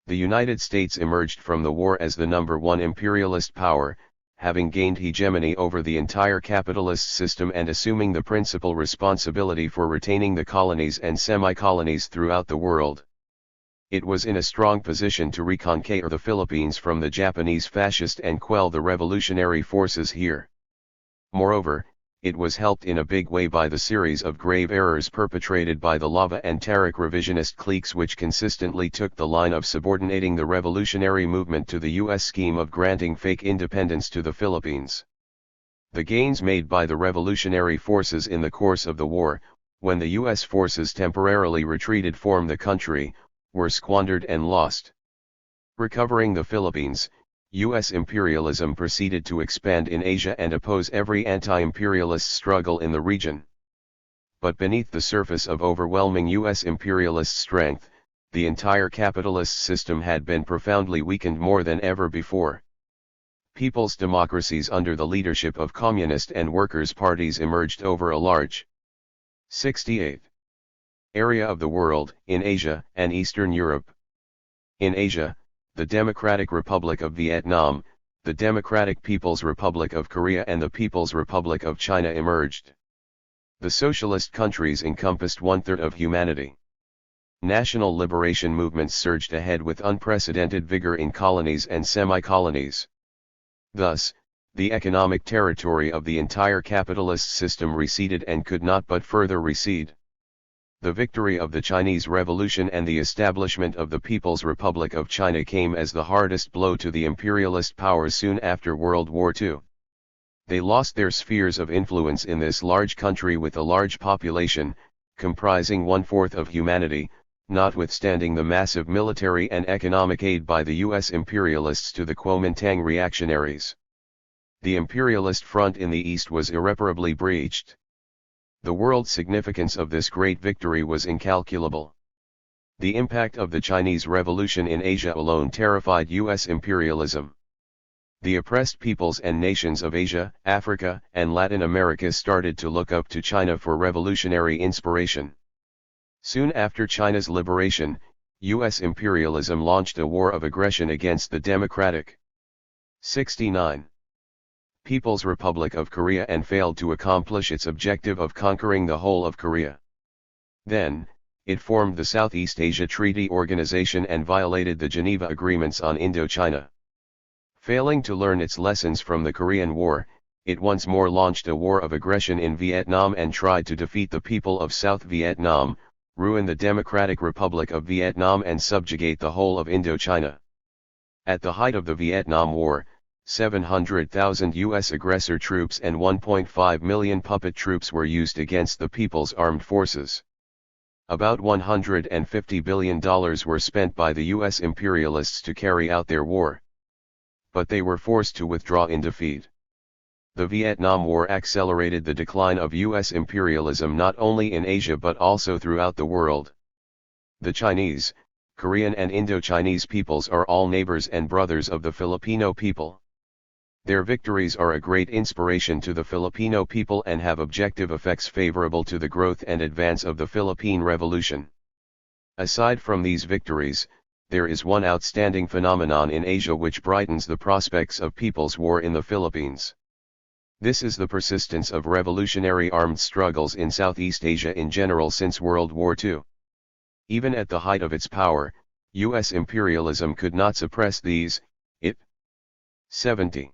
[SPEAKER 1] The United States emerged from the war as the number one imperialist power, having gained hegemony over the entire capitalist system and assuming the principal responsibility for retaining the colonies and semi-colonies throughout the world. It was in a strong position to reconquer the Philippines from the Japanese fascist and quell the revolutionary forces here. Moreover, it was helped in a big way by the series of grave errors perpetrated by the Lava and Tarik revisionist cliques which consistently took the line of subordinating the revolutionary movement to the U.S. scheme of granting fake independence to the Philippines. The gains made by the revolutionary forces in the course of the war, when the U.S. forces temporarily retreated from the country, were squandered and lost. Recovering the Philippines, U.S. imperialism proceeded to expand in Asia and oppose every anti-imperialist struggle in the region. But beneath the surface of overwhelming U.S. imperialist strength, the entire capitalist system had been profoundly weakened more than ever before. People's democracies under the leadership of communist and workers' parties emerged over a large 68 area of the world, in Asia and Eastern Europe. In Asia, the Democratic Republic of Vietnam, the Democratic People's Republic of Korea and the People's Republic of China emerged. The socialist countries encompassed one-third of humanity. National liberation movements surged ahead with unprecedented vigor in colonies and semi-colonies. Thus, the economic territory of the entire capitalist system receded and could not but further recede. The victory of the Chinese Revolution and the establishment of the People's Republic of China came as the hardest blow to the imperialist powers soon after World War II. They lost their spheres of influence in this large country with a large population, comprising one-fourth of humanity, notwithstanding the massive military and economic aid by the U.S. imperialists to the Kuomintang reactionaries. The imperialist front in the east was irreparably breached. The world significance of this great victory was incalculable. The impact of the Chinese Revolution in Asia alone terrified U.S. imperialism. The oppressed peoples and nations of Asia, Africa, and Latin America started to look up to China for revolutionary inspiration. Soon after China's liberation, U.S. imperialism launched a war of aggression against the democratic 69 People's Republic of Korea and failed to accomplish its objective of conquering the whole of Korea. Then, it formed the Southeast Asia Treaty Organization and violated the Geneva Agreements on Indochina. Failing to learn its lessons from the Korean War, it once more launched a war of aggression in Vietnam and tried to defeat the people of South Vietnam, ruin the Democratic Republic of Vietnam and subjugate the whole of Indochina. At the height of the Vietnam War, 700,000 U.S. aggressor troops and 1.5 million puppet troops were used against the People's Armed Forces. About $150 billion were spent by the U.S. imperialists to carry out their war. But they were forced to withdraw in defeat. The Vietnam War accelerated the decline of U.S. imperialism not only in Asia but also throughout the world. The Chinese, Korean and Indo-Chinese peoples are all neighbors and brothers of the Filipino people. Their victories are a great inspiration to the Filipino people and have objective effects favorable to the growth and advance of the Philippine Revolution. Aside from these victories, there is one outstanding phenomenon in Asia which brightens the prospects of People's War in the Philippines. This is the persistence of revolutionary armed struggles in Southeast Asia in general since World War II. Even at the height of its power, U.S. imperialism could not suppress these. It 70.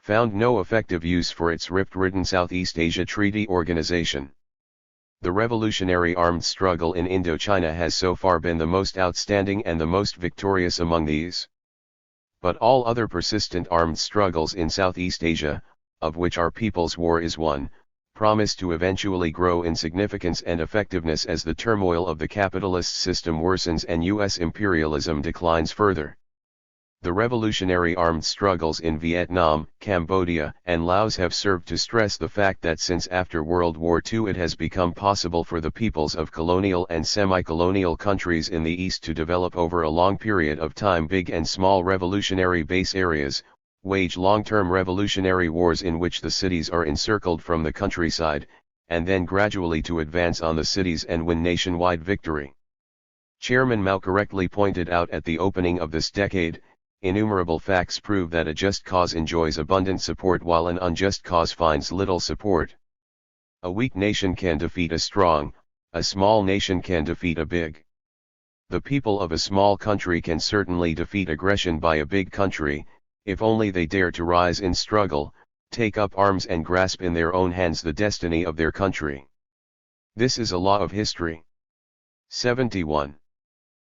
[SPEAKER 1] Found no effective use for its rift-ridden Southeast Asia Treaty Organization. The revolutionary armed struggle in Indochina has so far been the most outstanding and the most victorious among these. But all other persistent armed struggles in Southeast Asia, of which our People's War is one, promise to eventually grow in significance and effectiveness as the turmoil of the capitalist system worsens and U.S. imperialism declines further. The revolutionary armed struggles in Vietnam, Cambodia, and Laos have served to stress the fact that since after World War II it has become possible for the peoples of colonial and semi-colonial countries in the East to develop over a long period of time big and small revolutionary base areas, wage long-term revolutionary wars in which the cities are encircled from the countryside, and then gradually to advance on the cities and win nationwide victory. Chairman Mao correctly pointed out at the opening of this decade, innumerable facts prove that a just cause enjoys abundant support while an unjust cause finds little support. A weak nation can defeat a strong, a small nation can defeat a big. The people of a small country can certainly defeat aggression by a big country, if only they dare to rise in struggle, take up arms and grasp in their own hands the destiny of their country. This is a law of history. 71.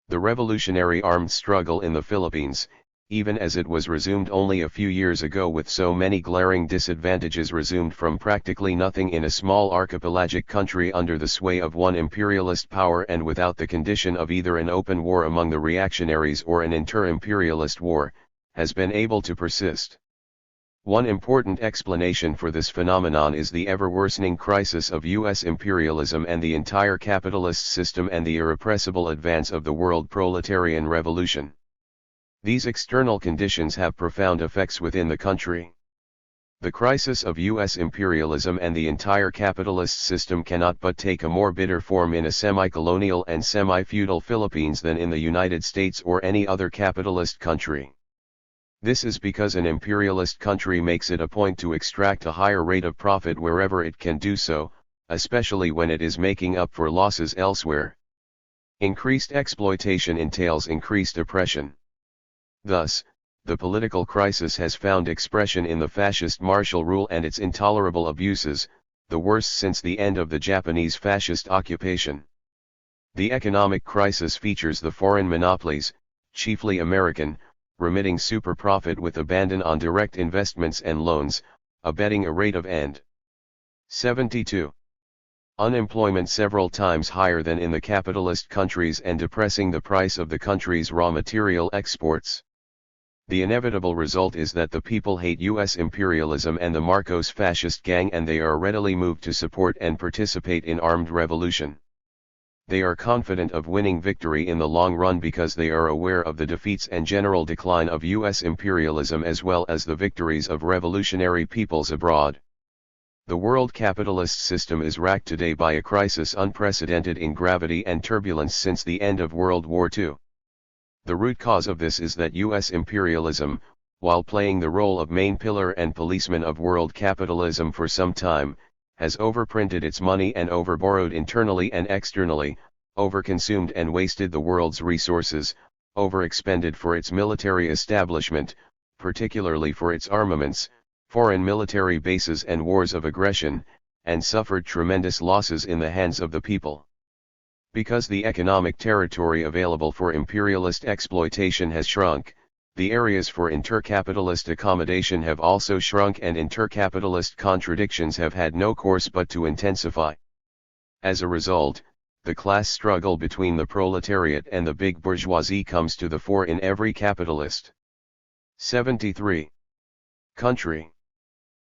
[SPEAKER 1] The revolutionary armed struggle in the Philippines, even as it was resumed only a few years ago with so many glaring disadvantages resumed from practically nothing in a small archipelagic country under the sway of one imperialist power and without the condition of either an open war among the reactionaries or an inter-imperialist war, has been able to persist. One important explanation for this phenomenon is the ever-worsening crisis of U.S. imperialism and the entire capitalist system and the irrepressible advance of the world proletarian revolution. These external conditions have profound effects within the country. The crisis of U.S. imperialism and the entire capitalist system cannot but take a more bitter form in a semi-colonial and semi-feudal Philippines than in the United States or any other capitalist country. This is because an imperialist country makes it a point to extract a higher rate of profit wherever it can do so, especially when it is making up for losses elsewhere. Increased exploitation entails increased oppression. Thus, the political crisis has found expression in the fascist martial rule and its intolerable abuses, the worst since the end of the Japanese fascist occupation. The economic crisis features the foreign monopolies, chiefly American, remitting super profit with abandon on direct investments and loans, abetting a rate of end. 72. Unemployment several times higher than in the capitalist countries and depressing the price of the country's raw material exports. The inevitable result is that the people hate U.S. imperialism and the Marcos fascist gang and they are readily moved to support and participate in armed revolution. They are confident of winning victory in the long run because they are aware of the defeats and general decline of U.S. imperialism as well as the victories of revolutionary peoples abroad. The world capitalist system is racked today by a crisis unprecedented in gravity and turbulence since the end of World War II. The root cause of this is that U.S. imperialism, while playing the role of main pillar and policeman of world capitalism for some time, has overprinted its money and overborrowed internally and externally, overconsumed and wasted the world's resources, overexpended for its military establishment, particularly for its armaments, foreign military bases and wars of aggression, and suffered tremendous losses in the hands of the people. Because the economic territory available for imperialist exploitation has shrunk, the areas for intercapitalist accommodation have also shrunk, and intercapitalist contradictions have had no course but to intensify. As a result, the class struggle between the proletariat and the big bourgeoisie comes to the fore in every capitalist. 73. Country.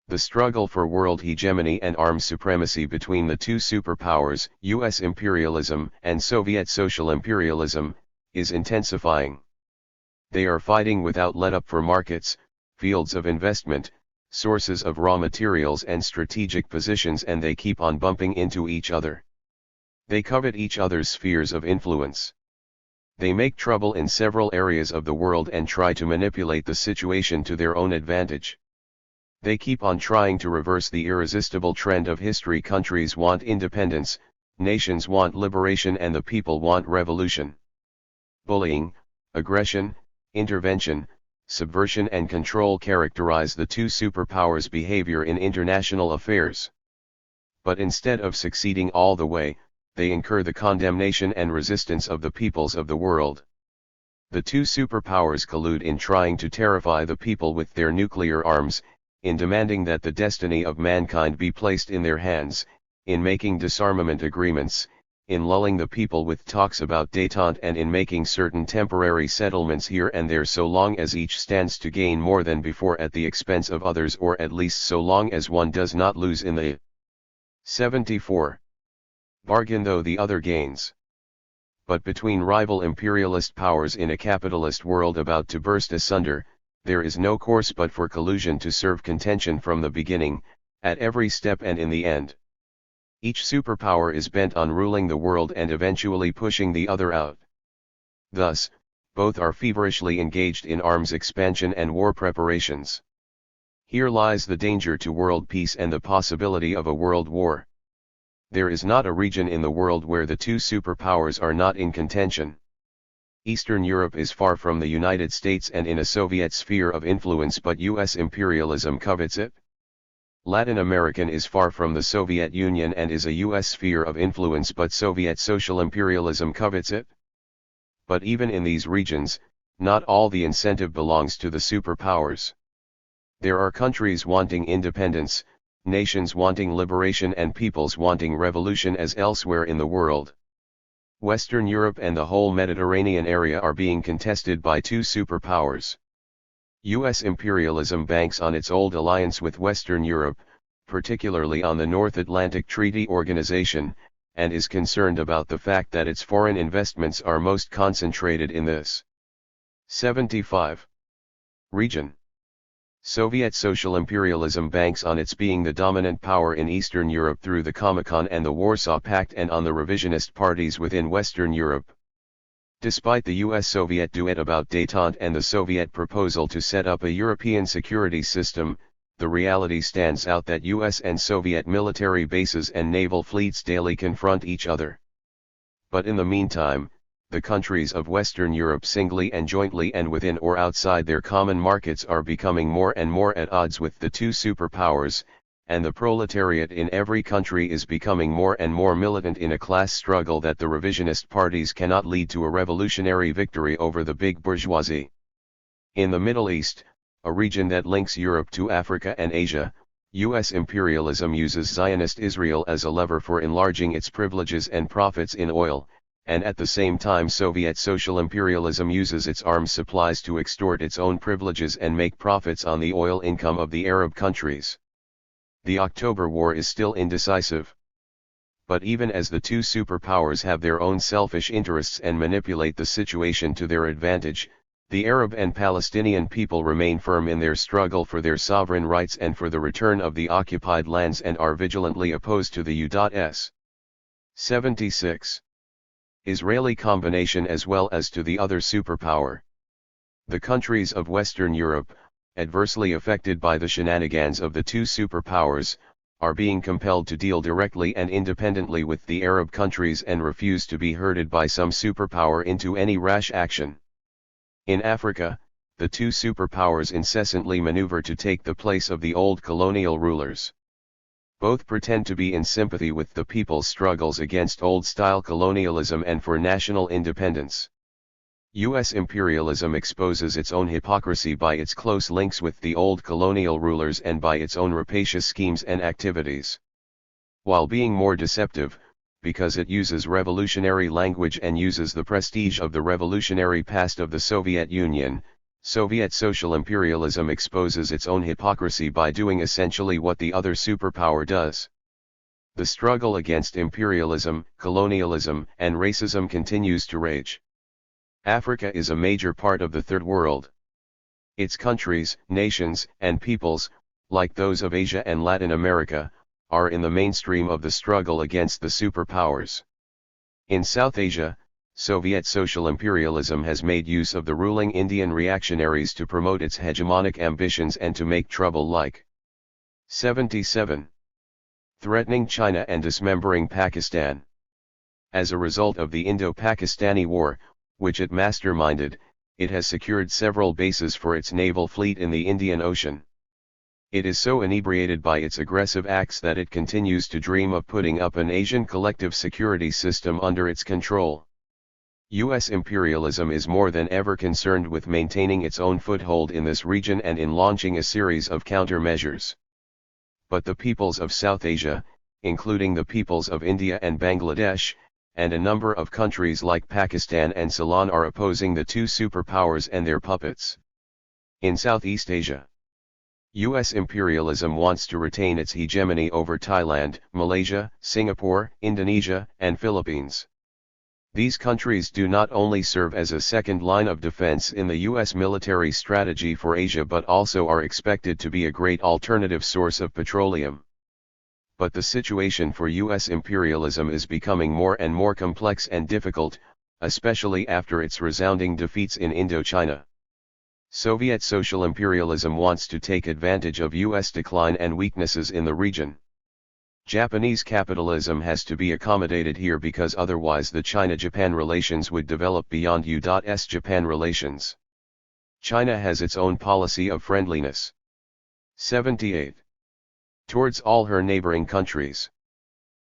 [SPEAKER 1] The struggle for world hegemony and arms supremacy between the two superpowers, US imperialism and Soviet social imperialism, is intensifying. They are fighting without let-up for markets, fields of investment, sources of raw materials and strategic positions, and they keep on bumping into each other. They covet each other's spheres of influence. They make trouble in several areas of the world and try to manipulate the situation to their own advantage. They keep on trying to reverse the irresistible trend of history. Countries want independence, nations want liberation, and the people want revolution. Bullying, aggression, intervention, subversion and control characterize the two superpowers' behavior in international affairs. But instead of succeeding all the way, they incur the condemnation and resistance of the peoples of the world. The two superpowers collude in trying to terrify the people with their nuclear arms, in demanding that the destiny of mankind be placed in their hands, in making disarmament agreements, in lulling the people with talks about détente, and in making certain temporary settlements here and there so long as each stands to gain more than before at the expense of others, or at least so long as one does not lose in the 74. Bargain though the other gains. But between rival imperialist powers in a capitalist world about to burst asunder, there is no course but for collusion to serve contention from the beginning, at every step and in the end. Each superpower is bent on ruling the world and eventually pushing the other out. Thus, both are feverishly engaged in arms expansion and war preparations. Here lies the danger to world peace and the possibility of a world war. There is not a region in the world where the two superpowers are not in contention. Eastern Europe is far from the United States and in a Soviet sphere of influence, but US imperialism covets it. Latin American is far from the Soviet Union and is a US sphere of influence, but Soviet social imperialism covets it. But even in these regions, not all the incentive belongs to the superpowers. There are countries wanting independence, nations wanting liberation, and peoples wanting revolution as elsewhere in the world. Western Europe and the whole Mediterranean area are being contested by two superpowers. US imperialism banks on its old alliance with Western Europe, particularly on the North Atlantic Treaty Organization, and is concerned about the fact that its foreign investments are most concentrated in this 75 region. Soviet social imperialism banks on its being the dominant power in Eastern Europe through the Comecon and the Warsaw Pact, and on the revisionist parties within Western Europe. Despite the US-Soviet duet about détente and the Soviet proposal to set up a European security system, the reality stands out that US and Soviet military bases and naval fleets daily confront each other. But in the meantime, the countries of Western Europe singly and jointly and within or outside their common markets are becoming more and more at odds with the two superpowers, and the proletariat in every country is becoming more and more militant in a class struggle that the revisionist parties cannot lead to a revolutionary victory over the big bourgeoisie. In the Middle East, a region that links Europe to Africa and Asia, US imperialism uses Zionist Israel as a lever for enlarging its privileges and profits in oil, and at the same time Soviet social imperialism uses its arms supplies to extort its own privileges and make profits on the oil income of the Arab countries. The October War is still indecisive. But even as the two superpowers have their own selfish interests and manipulate the situation to their advantage, the Arab and Palestinian people remain firm in their struggle for their sovereign rights and for the return of the occupied lands, and are vigilantly opposed to the U.S. 76. Israeli combination as well as to the other superpower. The countries of Western Europe, adversely affected by the shenanigans of the two superpowers, are being compelled to deal directly and independently with the Arab countries and refuse to be herded by some superpower into any rash action. In Africa, the two superpowers incessantly maneuver to take the place of the old colonial rulers. Both pretend to be in sympathy with the people's struggles against old-style colonialism and for national independence. U.S. imperialism exposes its own hypocrisy by its close links with the old colonial rulers and by its own rapacious schemes and activities. While being more deceptive, because it uses revolutionary language and uses the prestige of the revolutionary past of the Soviet Union, Soviet social imperialism exposes its own hypocrisy by doing essentially what the other superpower does. The struggle against imperialism, colonialism, and racism continues to rage. Africa is a major part of the Third World. Its countries, nations, and peoples, like those of Asia and Latin America, are in the mainstream of the struggle against the superpowers. In South Asia, Soviet social imperialism has made use of the ruling Indian reactionaries to promote its hegemonic ambitions and to make trouble like 77. Threatening China and dismembering Pakistan. As a result of the Indo-Pakistani War, which it masterminded, it has secured several bases for its naval fleet in the Indian Ocean. It is so inebriated by its aggressive acts that it continues to dream of putting up an Asian collective security system under its control. U.S. imperialism is more than ever concerned with maintaining its own foothold in this region and in launching a series of countermeasures. But the peoples of South Asia, including the peoples of India and Bangladesh, and a number of countries like Pakistan and Ceylon are opposing the two superpowers and their puppets. In Southeast Asia, U.S. imperialism wants to retain its hegemony over Thailand, Malaysia, Singapore, Indonesia, and Philippines. These countries do not only serve as a second line of defense in the U.S. military strategy for Asia but also are expected to be a great alternative source of petroleum. But the situation for U.S. imperialism is becoming more and more complex and difficult, especially after its resounding defeats in Indochina. Soviet social imperialism wants to take advantage of U.S. decline and weaknesses in the region. Japanese capitalism has to be accommodated here because otherwise the China-Japan relations would develop beyond U.S. Japan relations. China has its own policy of friendliness. 78. Towards all her neighboring countries.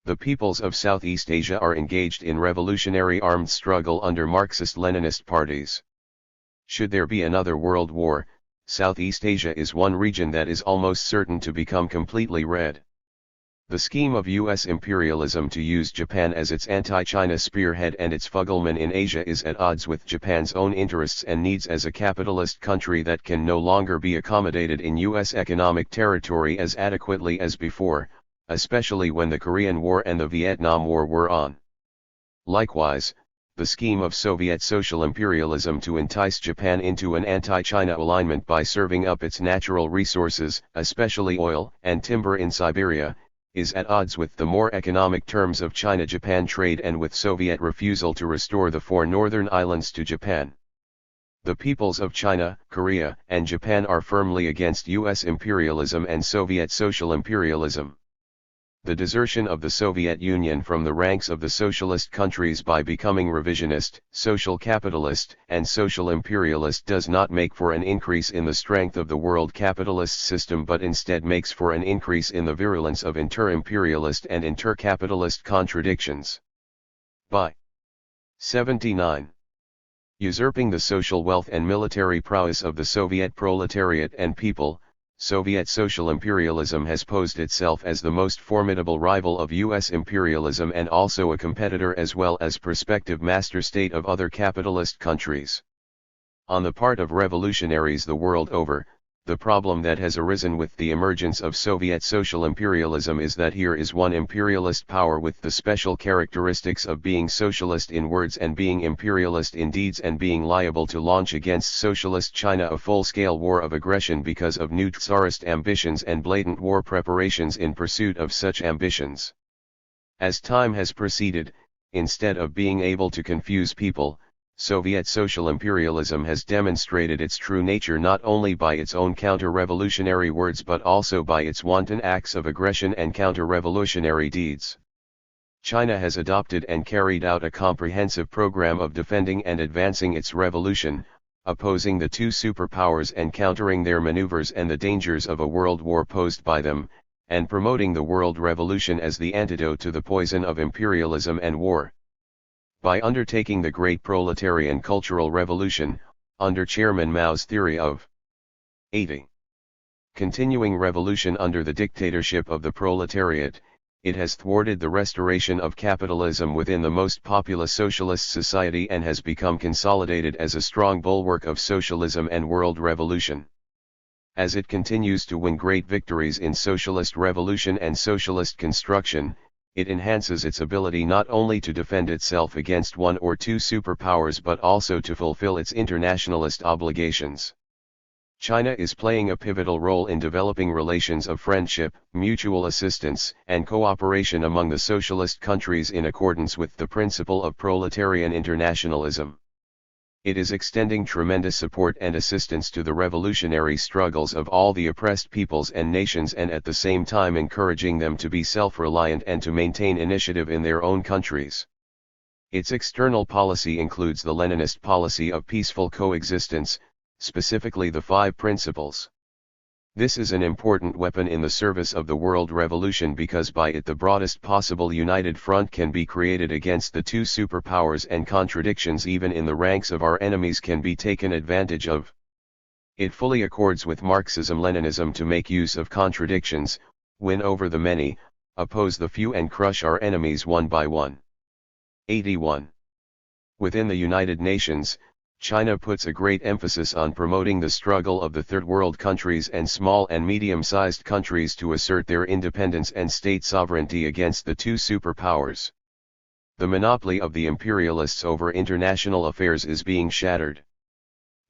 [SPEAKER 1] The peoples of Southeast Asia are engaged in revolutionary armed struggle under Marxist-Leninist parties. Should there be another world war, Southeast Asia is one region that is almost certain to become completely red. The scheme of U.S. imperialism to use Japan as its anti-China spearhead and its fugleman in Asia is at odds with Japan's own interests and needs as a capitalist country that can no longer be accommodated in U.S. economic territory as adequately as before, especially when the Korean War and the Vietnam War were on. Likewise, the scheme of Soviet social imperialism to entice Japan into an anti-China alignment by serving up its natural resources, especially oil and timber in Siberia, is at odds with the more economic terms of China-Japan trade and with Soviet refusal to restore the four northern islands to Japan. The peoples of China, Korea, and Japan are firmly against U.S. imperialism and Soviet social imperialism. The desertion of the Soviet Union from the ranks of the socialist countries by becoming revisionist, social capitalist, and social imperialist does not make for an increase in the strength of the world capitalist system but instead makes for an increase in the virulence of inter-imperialist and inter-capitalist contradictions. By 79. Usurping the social wealth and military prowess of the Soviet proletariat and people, Soviet social imperialism has posed itself as the most formidable rival of U.S. imperialism and also a competitor as well as prospective master state of other capitalist countries. On the part of revolutionaries the world over, the problem that has arisen with the emergence of Soviet social imperialism is that here is one imperialist power with the special characteristics of being socialist in words and being imperialist in deeds and being liable to launch against socialist China a full-scale war of aggression because of new Tsarist ambitions and blatant war preparations in pursuit of such ambitions. As time has proceeded, instead of being able to confuse people, Soviet social imperialism has demonstrated its true nature not only by its own counter-revolutionary words but also by its wanton acts of aggression and counter-revolutionary deeds. China has adopted and carried out a comprehensive program of defending and advancing its revolution, opposing the two superpowers and countering their maneuvers and the dangers of a world war posed by them, and promoting the world revolution as the antidote to the poison of imperialism and war. By undertaking the Great Proletarian Cultural Revolution, under Chairman Mao's theory of 80. Continuing revolution under the dictatorship of the proletariat, it has thwarted the restoration of capitalism within the most populous socialist society and has become consolidated as a strong bulwark of socialism and world revolution. As it continues to win great victories in socialist revolution and socialist construction, it enhances its ability not only to defend itself against one or two superpowers but also to fulfill its internationalist obligations. China is playing a pivotal role in developing relations of friendship, mutual assistance, and cooperation among the socialist countries in accordance with the principle of proletarian internationalism. It is extending tremendous support and assistance to the revolutionary struggles of all the oppressed peoples and nations and at the same time encouraging them to be self-reliant and to maintain initiative in their own countries. Its external policy includes the Leninist policy of peaceful coexistence, specifically the 5 principles. This is an important weapon in the service of the world revolution because by it the broadest possible united front can be created against the two superpowers and contradictions even in the ranks of our enemies can be taken advantage of. It fully accords with Marxism-Leninism to make use of contradictions, win over the many, oppose the few and crush our enemies one by one. 81. Within the United Nations, China puts a great emphasis on promoting the struggle of the Third World countries and small and medium-sized countries to assert their independence and state sovereignty against the two superpowers. The monopoly of the imperialists over international affairs is being shattered.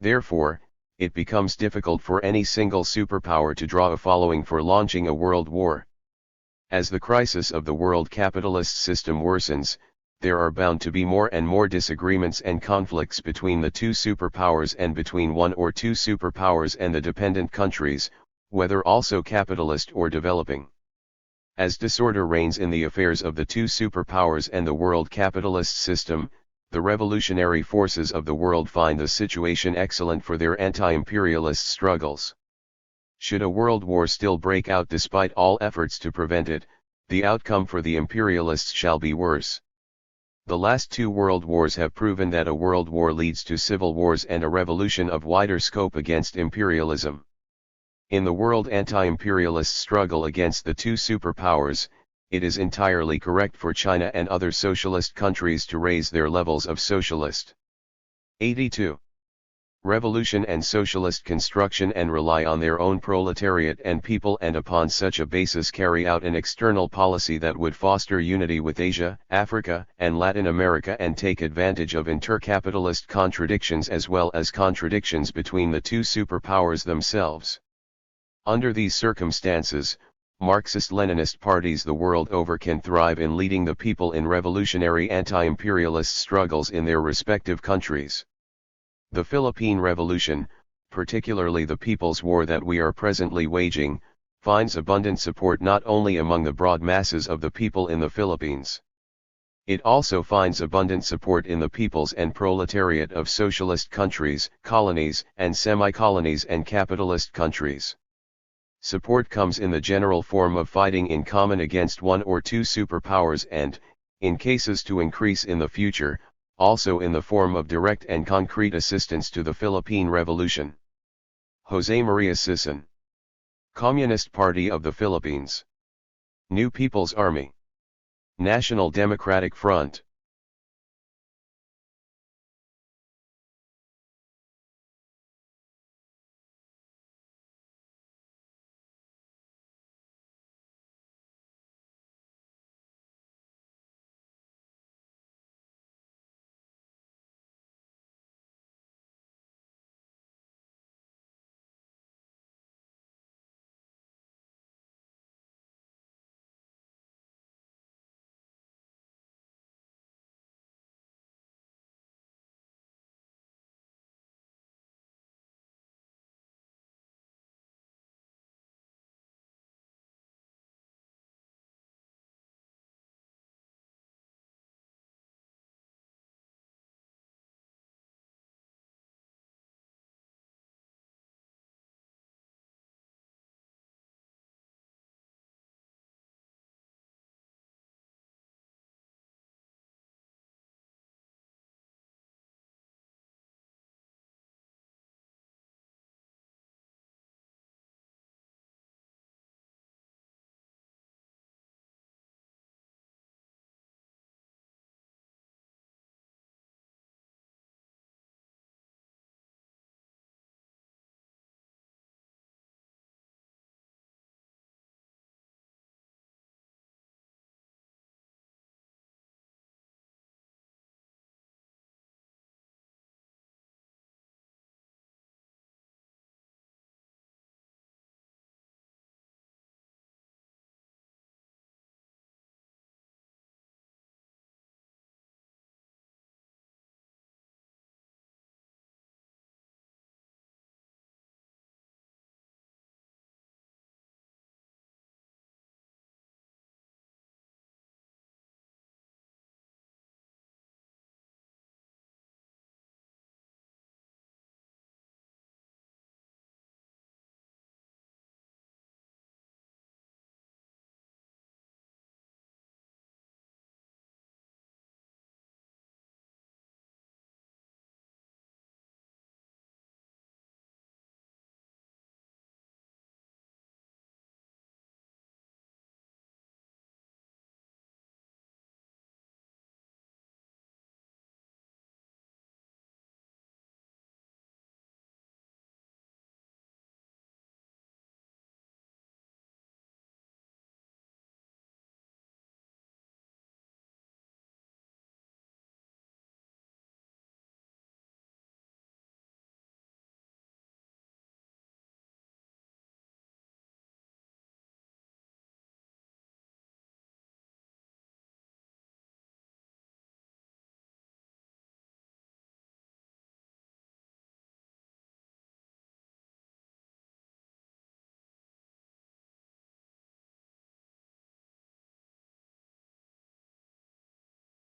[SPEAKER 1] Therefore, it becomes difficult for any single superpower to draw a following for launching a world war. As the crisis of the world capitalist system worsens, there are bound to be more and more disagreements and conflicts between the two superpowers and between one or two superpowers and the dependent countries, whether also capitalist or developing. As disorder reigns in the affairs of the two superpowers and the world capitalist system, the revolutionary forces of the world find the situation excellent for their anti-imperialist struggles. Should a world war still break out despite all efforts to prevent it, the outcome for the imperialists shall be worse. The last 2 world wars have proven that a world war leads to civil wars and a revolution of wider scope against imperialism. In the world anti-imperialist struggle against the two superpowers, it is entirely correct for China and other socialist countries to raise their levels of socialist 82. Revolution and socialist construction and rely on their own proletariat and people and upon such a basis carry out an external policy that would foster unity with Asia, Africa, and Latin America and take advantage of intercapitalist contradictions as well as contradictions between the two superpowers themselves. Under these circumstances, Marxist-Leninist parties the world over can thrive in leading the people in revolutionary anti-imperialist struggles in their respective countries. The Philippine Revolution, particularly the People's War that we are presently waging, finds abundant support not only among the broad masses of the people in the Philippines. It also finds abundant support in the peoples and proletariat of socialist countries, colonies, and semi-colonies and capitalist countries. Support comes in the general form of fighting in common against one or two superpowers and, in cases to increase in the future, also in the form of direct and concrete assistance to the Philippine Revolution. Jose Maria Sison. Communist Party of the Philippines. New People's Army. National Democratic Front.